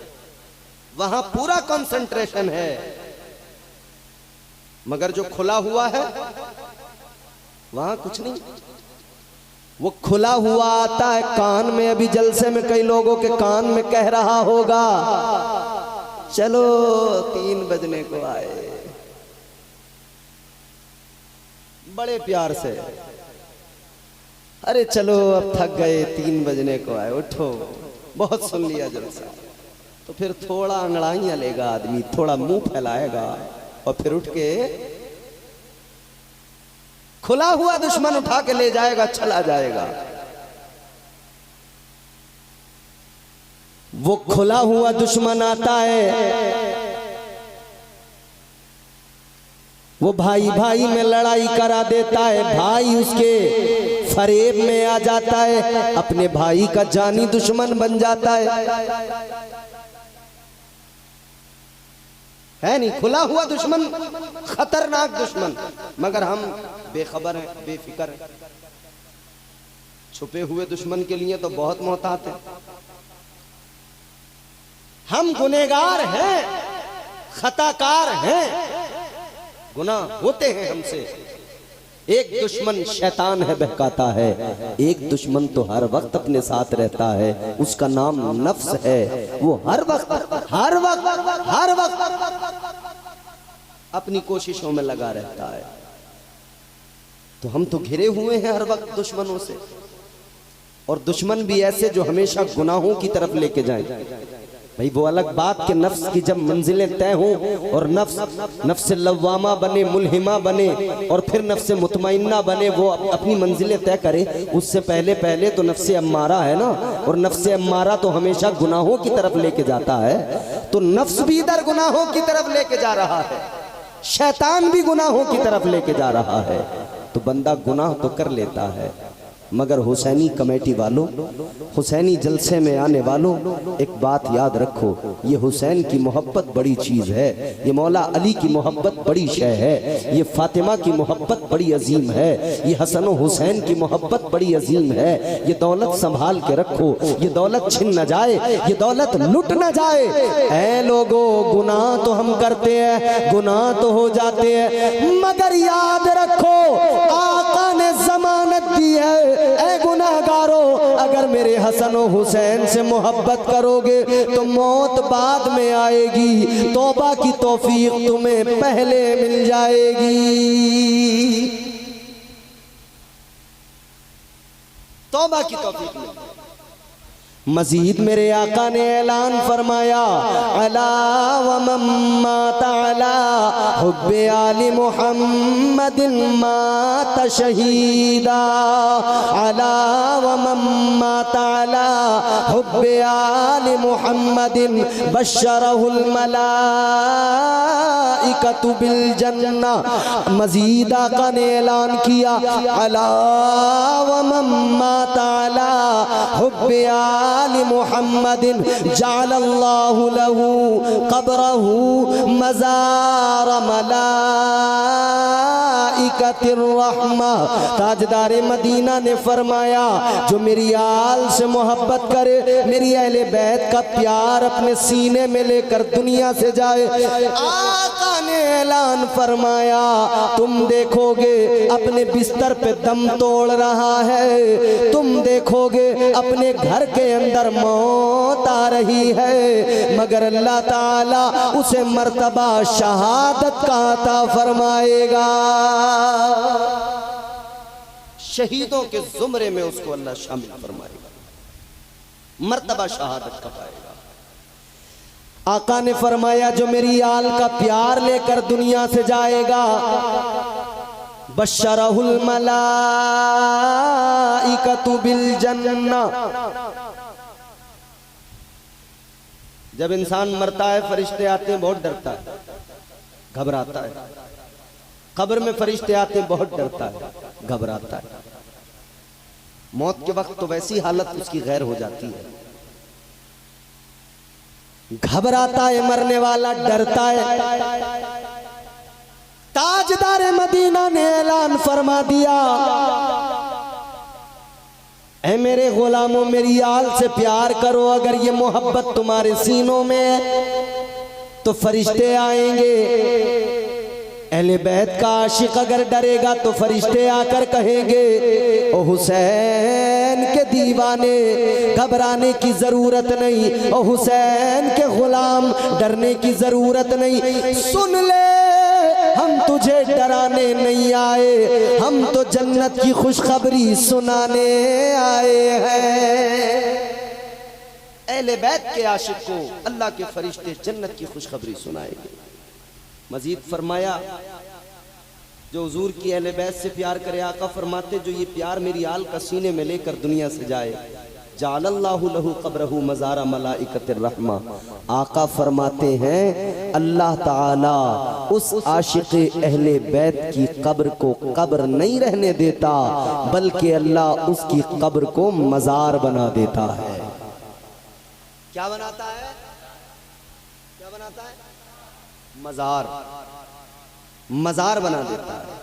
वहां पूरा कंसंट्रेशन है, मगर जो खुला हुआ है वहां कुछ नहीं। वो खुला हुआ आता है कान में। अभी जलसे में कई लोगों के कान में कह रहा होगा, चलो 3 बजने को आए, बड़े प्यार से, अरे चलो अब थक गए, 3 बजने को आए, उठो, बहुत सुन लिया जलसा। तो फिर थोड़ा अंगड़ाइयां लेगा आदमी, थोड़ा मुंह फैलाएगा और फिर उठ के खुला हुआ दुश्मन उठा के ले जाएगा, चला जाएगा। वो खुला हुआ दुश्मन आता है, वो भाई भाई में लड़ाई करा देता है, भाई उसके फरेब में आ जाता है, अपने भाई का जानी दुश्मन बन जाता है नहीं? खुला हुआ दुश्मन, खतरनाक दुश्मन, मगर हम बेखबर हैं, बेफिक्र हैं। छुपे हुए दुश्मन के लिए तो बहुत मोहतात हैं। हम गुनहगार हैं, खताकार हैं, गुनाह होते हैं हमसे। एक दुश्मन शैतान है, बहकाता है, एक दुश्मन तो हर वक्त अपने साथ रहता है, उसका नाम नफ्स है। वो हर वक्त अपनी कोशिशों में लगा रहता है। तो हम तो घिरे हुए हैं हर वक्त दुश्मनों से, और दुश्मन भी ऐसे जो हमेशा गुनाहों की तरफ लेके जाएं। भाई वो अलग बात कि नफ्स की जब मंजिलें तय हों और नफ्स लव्वामा बने, मुल्हिमा बने, और फिर नफ्स मुतमइन्ना बने, वो अपनी मंजिलें तय करे, उससे पहले तो नफ्स अम्मारा है ना, और नफ्स अम्मारा तो हमेशा गुनाहों की तरफ लेके जाता है। तो नफ्स भी इधर गुनाहों की तरफ लेके जा रहा है, शैतान भी गुनाहों की तरफ लेके जा रहा है। तो बंदा गुनाह तो कर लेता है, मगर हुसैनी कमेटी वालों, हुसैनी जलसे में आने वालों, एक बात याद रखो, ये हुसैन की मोहब्बत बड़ी चीज़ है, ये मौला अली की मोहब्बत बड़ी शय है, ये फातिमा की मोहब्बत बड़ी अजीम है, ये हसन और हुसैन की मोहब्बत बड़ी अजीम है। ये दौलत संभाल के रखो, ये दौलत छिन न जाए, ये दौलत लुट न जाए। ऐ लोगो, गुनाह तो हम करते हैं, गुनाह तो हो जाते हैं, मगर याद रखो आका ने जमानत दी है, ऐ गुनाहगारो, अगर मेरे हसन और हुसैन से मोहब्बत करोगे तो मौत बाद में आएगी, तौबा की तौफीक तुम्हें पहले मिल जाएगी। तौबा की तौफीक मिल जाएगी। मजीद मेरे आका ने ऐलान फरमाया, अला व मम्मा ताला हुब्बे आली मुहम्मदिन मात शहीदा, अला व मम्मा ताला हुब्बे आली मुहम्मदिन बशरहुल मलाइकतु बिल जन्ना। मजीद आका ने ऐलान किया, अला व मम्मा ताला हुब्बे आली मुहम्मदिन जालल्लाहु लहू क़ब्रहू मज़ार मलाइकतिर रहमा। ताजदारे मदीना ने फरमाया, जो मेरी आल से मोहब्बत करे, मेरी अहले बैत का प्यार अपने सीने में लेकर दुनिया से जाए, आका ने ऐलान फरमाया, तुम देखोगे अपने बिस्तर पे दम तोड़ रहा है, तुम देखोगे अपने घर के अंदर मौत आ रही है, मगर अल्लाह ताला उसे मर्तबा शहादत का अता फरमाएगा। शहीदों के जुमरे में उसको अल्लाह शामिल फरमाएगा, मर्तबा शहादत का पाएगा। आका ने फरमाया, जो मेरी आल का प्यार लेकर दुनिया से जाएगा, बशरहुल मलाइकतु बिल जन्ना। जब इंसान मरता है, फरिश्ते आते हैं, बहुत डरता है, घबराता है। कब्र में फरिश्ते आते हैं, बहुत डरता है, घबराता है। मौत के वक्त तो वैसी हालत उसकी गैर हो जाती है, घबराता है मरने वाला, डरता है। ताजदारे मदीना ने ऐलान फरमा दिया, ऐ मेरे गुलामों, मेरी आल से प्यार करो, अगर ये मोहब्बत तुम्हारे सीनों में है तो फरिश्ते आएंगे। अहले बैत का आशिक अगर डरेगा तो फरिश्ते आकर कहेंगे, ओ हुसैन के दीवाने, घबराने की जरूरत नहीं, ओ हुसैन के गुलाम, डरने की जरूरत नहीं, सुन ले, हम तुझे डराने नहीं आए, हम तो जन्नत की खुशखबरी सुनाने आए हैं। अहले बैत के आशिक को अल्लाह के फरिश्ते जन्नत की खुशखबरी सुनाएंगे। मजीद फरमाया, जो हुजूर की अहले बैत से प्यार करे, आका फरमाते, जो ये प्यार मेरी आल का सीने में लेकर दुनिया से जाए, जालल्लाहु लहू क़ब्रहु मज़ारा मलाइकतिर रहमा। आका फरमाते हैं अल्लाह ताला उस आशिक़े अहले बैत की कब्र को कब्र नहीं रहने देता, बल्कि अल्लाह उसकी कब्र को मज़ार बना देता है। क्या बनाता है? क्या बनाता है? मज़ार, मज़ार बना देता है।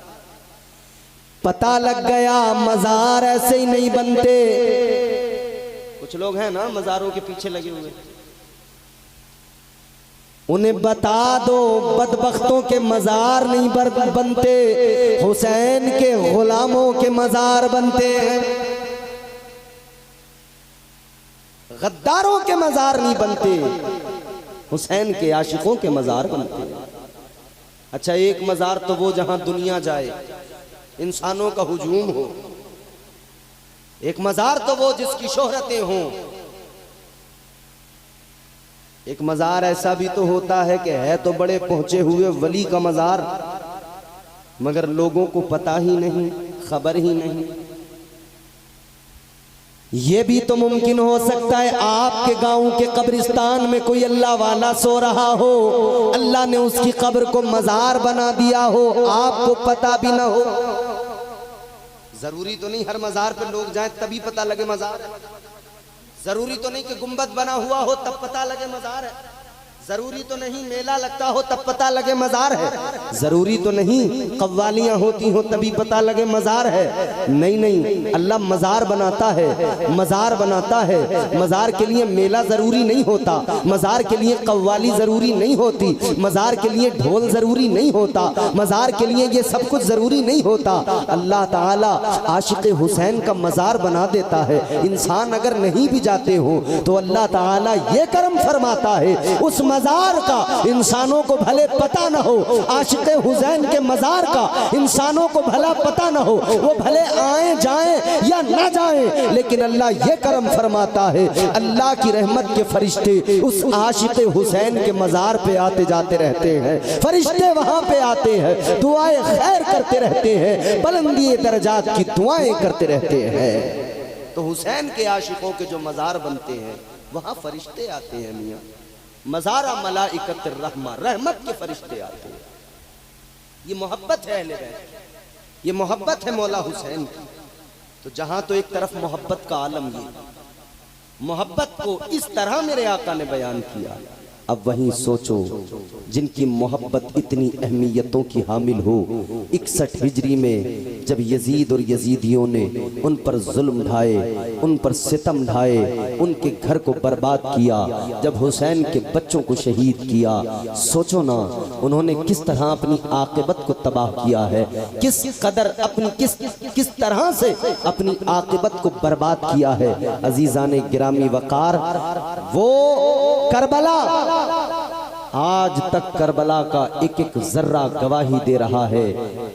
पता लग गया मज़ार ऐसे ही नहीं बनते। कुछ लोग हैं ना मज़ारों के पीछे लगे हुए, उन्हें बता दो बदबख्तों के मज़ार नहीं बनते, हुसैन के गुलामों के मज़ार बनते हैं। गद्दारों के मज़ार नहीं बनते, हुसैन के आशिकों के मज़ार बनते हैं। अच्छा, एक मज़ार तो वो जहां दुनिया जाए, इंसानों का हुजूम हो। एक मज़ार तो वो जिसकी शोहरतें हों। एक मज़ार ऐसा भी तो होता है कि है तो बड़े पहुंचे हुए वली का मज़ार, मगर लोगों को पता ही नहीं, खबर ही नहीं। ये भी तो मुमकिन हो सकता है आपके गांव के कब्रिस्तान में कोई अल्लाह वाला सो रहा हो, अल्लाह ने उसकी कब्र को मज़ार बना दिया हो, आपको पता भी ना हो। जरूरी तो नहीं हर मज़ार पे लोग जाएं तभी पता लगे मज़ार है। जरूरी तो नहीं कि गुंबद बना हुआ हो तब पता लगे मज़ार है। जरूरी तो नहीं मेला लगता हो तब पता लगे मज़ार है। जरूरी तो नहीं कव्वालियां होती हो तभी पता लगे मज़ार है। नहीं नहीं, अल्लाह मज़ार बनाता है, मज़ार बनाता है। मज़ार के लिए मेला जरूरी नहीं होता, मज़ार के लिए कव्वाली जरूरी नहीं होती, मज़ार के लिए ढोल जरूरी नहीं होता, मज़ार के लिए ये सब कुछ जरूरी नहीं होता। अल्लाह ताला आशिक़े हुसैन का मज़ार बना देता है। इंसान अगर नहीं भी जाते हो तो अल्लाह ताला ये करम फरमाता है उस मज़ार का इंसानों को भले पता ना हो, आशिक़े हुसैन के मज़ार का इंसानों को भला पता ना हो, वो भले आए जाएं या ना जाएं, लेकिन अल्लाह ये करम फरमाता है अल्लाह की रहमत के फरिश्ते उस आशिक़े हुसैन के मज़ार पे आते जाते रहते हैं। फरिश्ते वहां पे आते हैं, दुआएं खैर करते रहते हैं, बुलंदी दर्जात की दुआएं करते रहते हैं। तो हुसैन के आशिकों के जो मज़ार बनते हैं वहां फरिश्ते आते हैं मियाँ। मज़ारा मलाइकत रहमा, रहमत के फरिश्ते आते हैं। ये मोहब्बत है अहले बैत, ये मोहब्बत है मौला हुसैन की। तो जहां तो एक तरफ मोहब्बत का आलम, ये मोहब्बत को इस तरह मेरे आका ने बयान किया। अब वहीं सोचो जिनकी मोहब्बत इतनी अहमियतों की हामिल हो, 61 हिजरी में जब यजीद और यजीदियों ने उन पर जुल्म ढाए, उन पर सितम ढाए, उनके घर को बर्बाद किया, जब हुसैन के बच्चों को शहीद किया, सोचो ना उन्होंने किस तरह अपनी आक़िबत को तबाह किया है, किस कदर अपनी किस तरह से अपनी आक़िबत को बर्बाद किया है। अजीज़ाने गिरामी वक़ार, वो करबला आज तक करबला का एक एक जर्रा गवाही दे रहा है।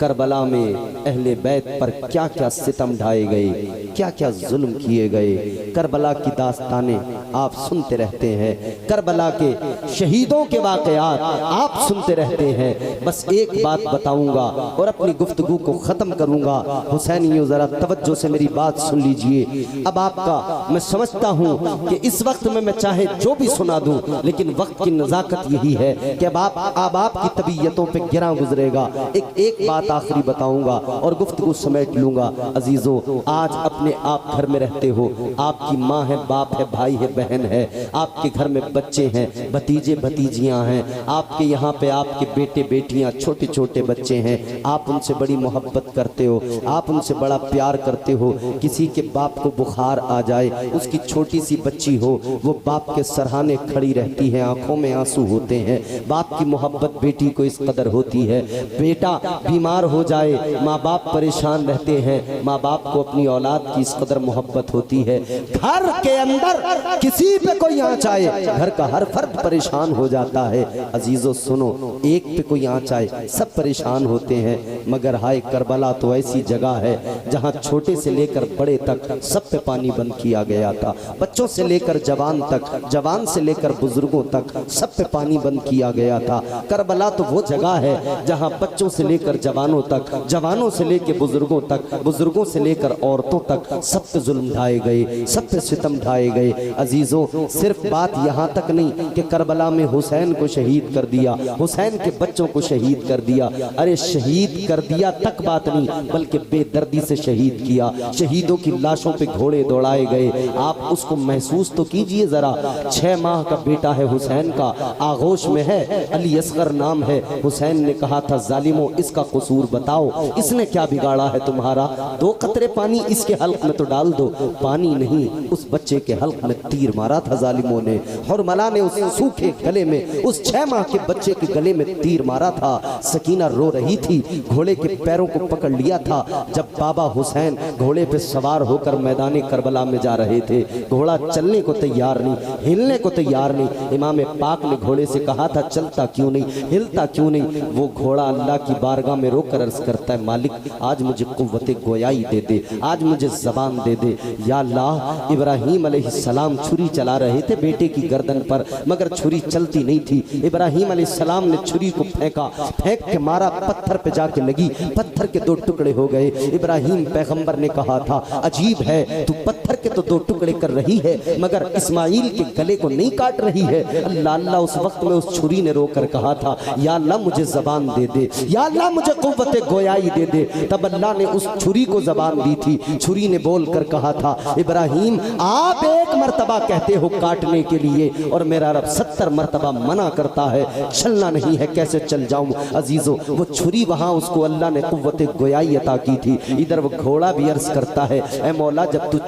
करबला में अहले बैत पर क्या क्या सितम ढाए गए, क्या क्या जुल्म किए गए। करबला की दास्तानें आप सुनते रहते हैं, करबला के शहीदों के वाक़यात आप सुनते रहते हैं। बस एक बात बताऊंगा और अपनी गुफ्तगू को ख़त्म करूंगा। हुसैनियों ज़रा तवज्जो से मेरी बात सुन लीजिए। अब आपका मैं समझता हूँ कि इस वक्त में मैं चाहे जो भी सुना दूँ, लेकिन वक्त की नज़ाकत यही है कि अब आपकी तबीयतों पे गिरा गुजरेगा। एक बात आखिरी बताऊंगा और गुफ्तगू समेट लूंगा। अजीजों, आज अपने आप घर में रहते हो, आपकी माँ है, बाप है, भाई है, बहन है, आपके घर में बच्चे हैं, भतीजे भतीजियां हैं, आपके यहाँ पे आपके बेटे बेटियां, छोटे छोटे बच्चे हैं, आप उनसे बड़ी मोहब्बत करते हो, आप उनसे बड़ा प्यार करते हो। किसी के बाप को बुखार आ जाए, उसकी छोटी सी बच्ची हो, वो बाप के सरहाने खड़ी रहती है, आंखों में आंसू होते हैं। बाप की मोहब्बत बेटी को इस कदर होती है। बेटा बीमार हो जाए, माँ बाप परेशान रहते हैं, माँ बाप को अपनी औलाद की इस कदर मोहब्बत होती है। घर के अंदर किसी पे कोई आँच आए, घर का हर फर्द परेशान हो जाता है। अजीजों सुनो, एक पे कोई आँच आए सब परेशान होते हैं, मगर हाय करबला तो ऐसी जगह है जहाँ छोटे से लेकर बड़े तक सब पे पानी बंद किया गया था। बच्चों से लेकर जवान तक, जवान से लेकर बुजुर्गों तक सब पे पानी बंद किया गया था। करबला तो वो जगह है जहां बच्चों से लेकर जवानों तक, जवानों से लेकर बुजुर्गों तक, बुजुर्गों से लेकर औरतों तक सब पे जुल्म ढाए गए, सब पे सितम ढाए गए। अजीजों, सिर्फ बात यहाँ तक नहीं कि करबला में हुसैन को शहीद कर दिया, हुसैन के बच्चों को शहीद कर दिया। अरे शहीद कर दिया तक बात नहीं, बल्कि बेदर्दी से शहीद किया। शहीदों की लाशों पे घोड़े दौड़ाए गए। आप उसको महसूस तो कीजिए जरा। 6 माह का बेटा है हुसैन का, आगोश में है, अली असगर नाम है। हुसैन ने कहा था, जालिमों इसका कसूर बताओ, इसने क्या बिगाड़ा है तुम्हारा? 2 कतरे पानी इसके हल्क में तो डाल दो। पानी नहीं, उस बच्चे के हल्क में तीर मारा था जालिमों ने। हुरमला ने उस सूखे गले में, उस 6 माह के बच्चे के गले में तीर मारा था। सकीना रो रही थी, घोड़े के पैरों को पकड़ लिया था। जब बाबा हुसैन घोड़े पे सवार होकर मैदान करबला में जा रहे थे, घोड़ा चलने को तैयार नहीं, हिलने को तैयार नहीं। इमाम पाक ने घोड़े से कहा था, चलता क्यों नहीं, हिलता क्यों नहीं? वो घोड़ा अल्लाह की बारगाह में रोकर अर्ज करता है, मालिक आज मुझे कुव्वत गोयाई दे दे, आज मुझे जबान दे दे। या अल्लाह, इब्राहीम अलैहिस्सलाम छुरी चला रहे थे बेटे की गर्दन पर, मगर छुरी चलती नहीं थी। इब्राहीम अलैहिस्सलाम ने छुरी को फेंका, फेंक के मारा, पत्थर पे जाके लगी, पत्थर के 2 टुकड़े हो गए। इब्राहीम पैगंबर ने कहा था, अजीब है, तू पत्थर के तो 2 टुकड़े कर रही है, मगर इस्माइल के गले को नहीं काट रही है। अल्लाह अल्लाह, उस वक्त में उस छुरी ने रोकर कहा था, या अल्लाह मुझे जबान दे दे, या अल्लाह मुझे कुव्वत गोयाई दे दे। तब अल्लाह ने उस छुरी को जबान दी थी। छुरी ने बोल कर कहा था, इब्राहीम आप 1 मर्तबा कहते हो काटने के लिए, और मेरा रब 70 मर्तबा मना करता है, चलना नहीं है, कैसे चल जाऊं? अजीजों, वो छुरी वहां उसको अल्लाह ने कुव्वत गोयाई अता की थी। इधर वो घोड़ा भी अर्ज करता है, ऐ मौला जब तू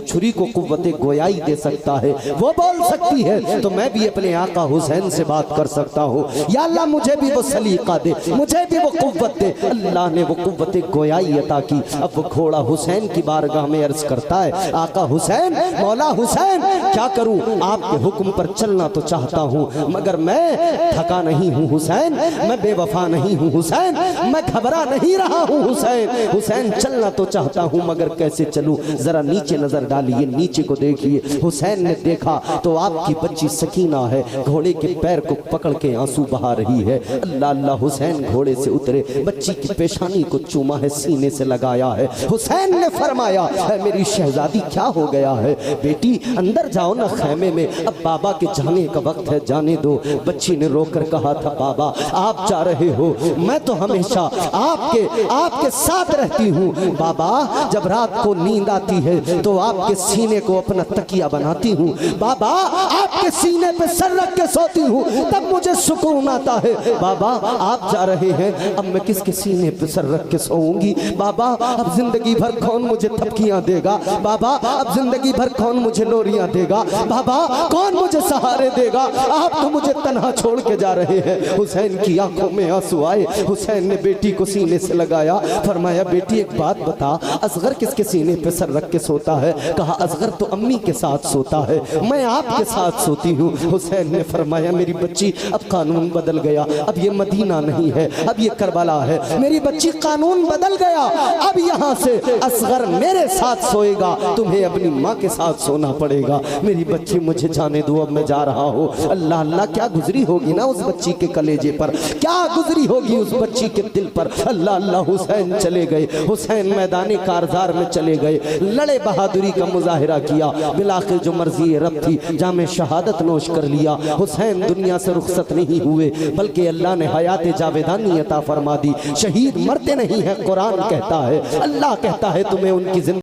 छुरी को कुव्वत गोयाई दे सकता है, वो बोल सकती है, तो मैं भी अपने आका हुसैन से बात कर सकता हूँ। या अल्लाह मुझे भी वो सलीका दे, मुझे भी वो कुव्वत दे। अल्लाह ने वो कुव्वत गोयाई अता की। अब वो घोड़ा हुसैन की बारगाह में अर्ज करता है, आका हुसैन, मौला हुसैन, क्या करूं? आपके हुक्म पर चलना तो चाहता हूं, मगर मैं थका नहीं हूं हुसैन, मैं बेवफा नहीं हूं हुसैन, मैं घबरा नहीं रहा हूं हुसैन। हुसैन चलना तो चाहता हूं, मगर कैसे चलूं? जरा नीचे नजर डालिए, नीचे को देखिए। हुसैन ने देखा तो आपकी बच्ची सकीना है, घोड़े के पैर को पकड़ के आंसू बहा रही है। अल्लाह अल्लाह, हुसैन घोड़े से उतरे, बच्ची की पेशानी को चूमा है, सीने से लगाया है। हुसैन ने फरमाया, मेरी शहजादी क्या हो गया है? बेटी अंदर जाओ ना खैमे में, अब बाबा के जाने का वक्त है, जाने दो। बच्ची ने रोकर कहा था, बाबा आप जा रहे हो, मैं तो हमेशा आपके साथ रहती हूँ। बाबा जब रात को नींद आती है तो आपके सीने को अपना तकिया बनाती हूँ। बाबा आपके सीने पे सर रख के सोती हूँ, तब मुझे सुकून आता है। बाबा आप जा रहे हैं, अब मैं किसके सीने पे सर रख के सोऊंगी? बाबा अब जिंदगी भर कौन मुझे थपकियां देगा? बाबा अब जिंदगी भर कौन मुझे लोरियां देगा? बाबा कौन मुझे सहारे देगा? आप तो मुझे तन्हा छोड़ के जा रहे हैं। हुसैन की आंखों में आंसू आए। हुसैन ने बेटी को सीने से लगाया, फरमाया, बेटी एक बात बता, असगर किसके सीने पे सर रख के सोता है? कहा, असगर तो अम्मी के साथ सोता है, मैं आपके साथ सोती हूँ। हुसैन ने फरमाया, मेरी बच्ची अब कानून बदल गया, अब ये मदीना नहीं है, अब ये करबला है। मेरी बच्ची कानून बदल गया, अब यहाँ से असगर मेरे साथ सोएगा, तुम्हें अपनी माँ के साथ सोना पड़ेगा। मेरी बच्ची मुझे जाने दो, अब मैं जा रहा हूँ। अल्लाह अल्लाह, क्या गुजरी होगी ना उस बच्ची के कलेजे पर, क्या गुजरी होगी उस बच्ची के दिल पर। अल्लाह अल्लाह, हुसैन चले गए, हुसैन मैदानी कारजार में चले गए, लड़े, बहादुरी का मुजाहिरा किया। बिलाखिर जो मर्जी रब थी, जामे शहादत नोश कर लिया। हुसैन दुनिया से रुखसत नहीं हुए, बल्कि अल्लाह ने हयात जावेदानी अता फरमा दी। शहीद मरते नहीं है, कुरान कहता है, अल्लाह कहता है, तुम्हें उनकी जिंदगी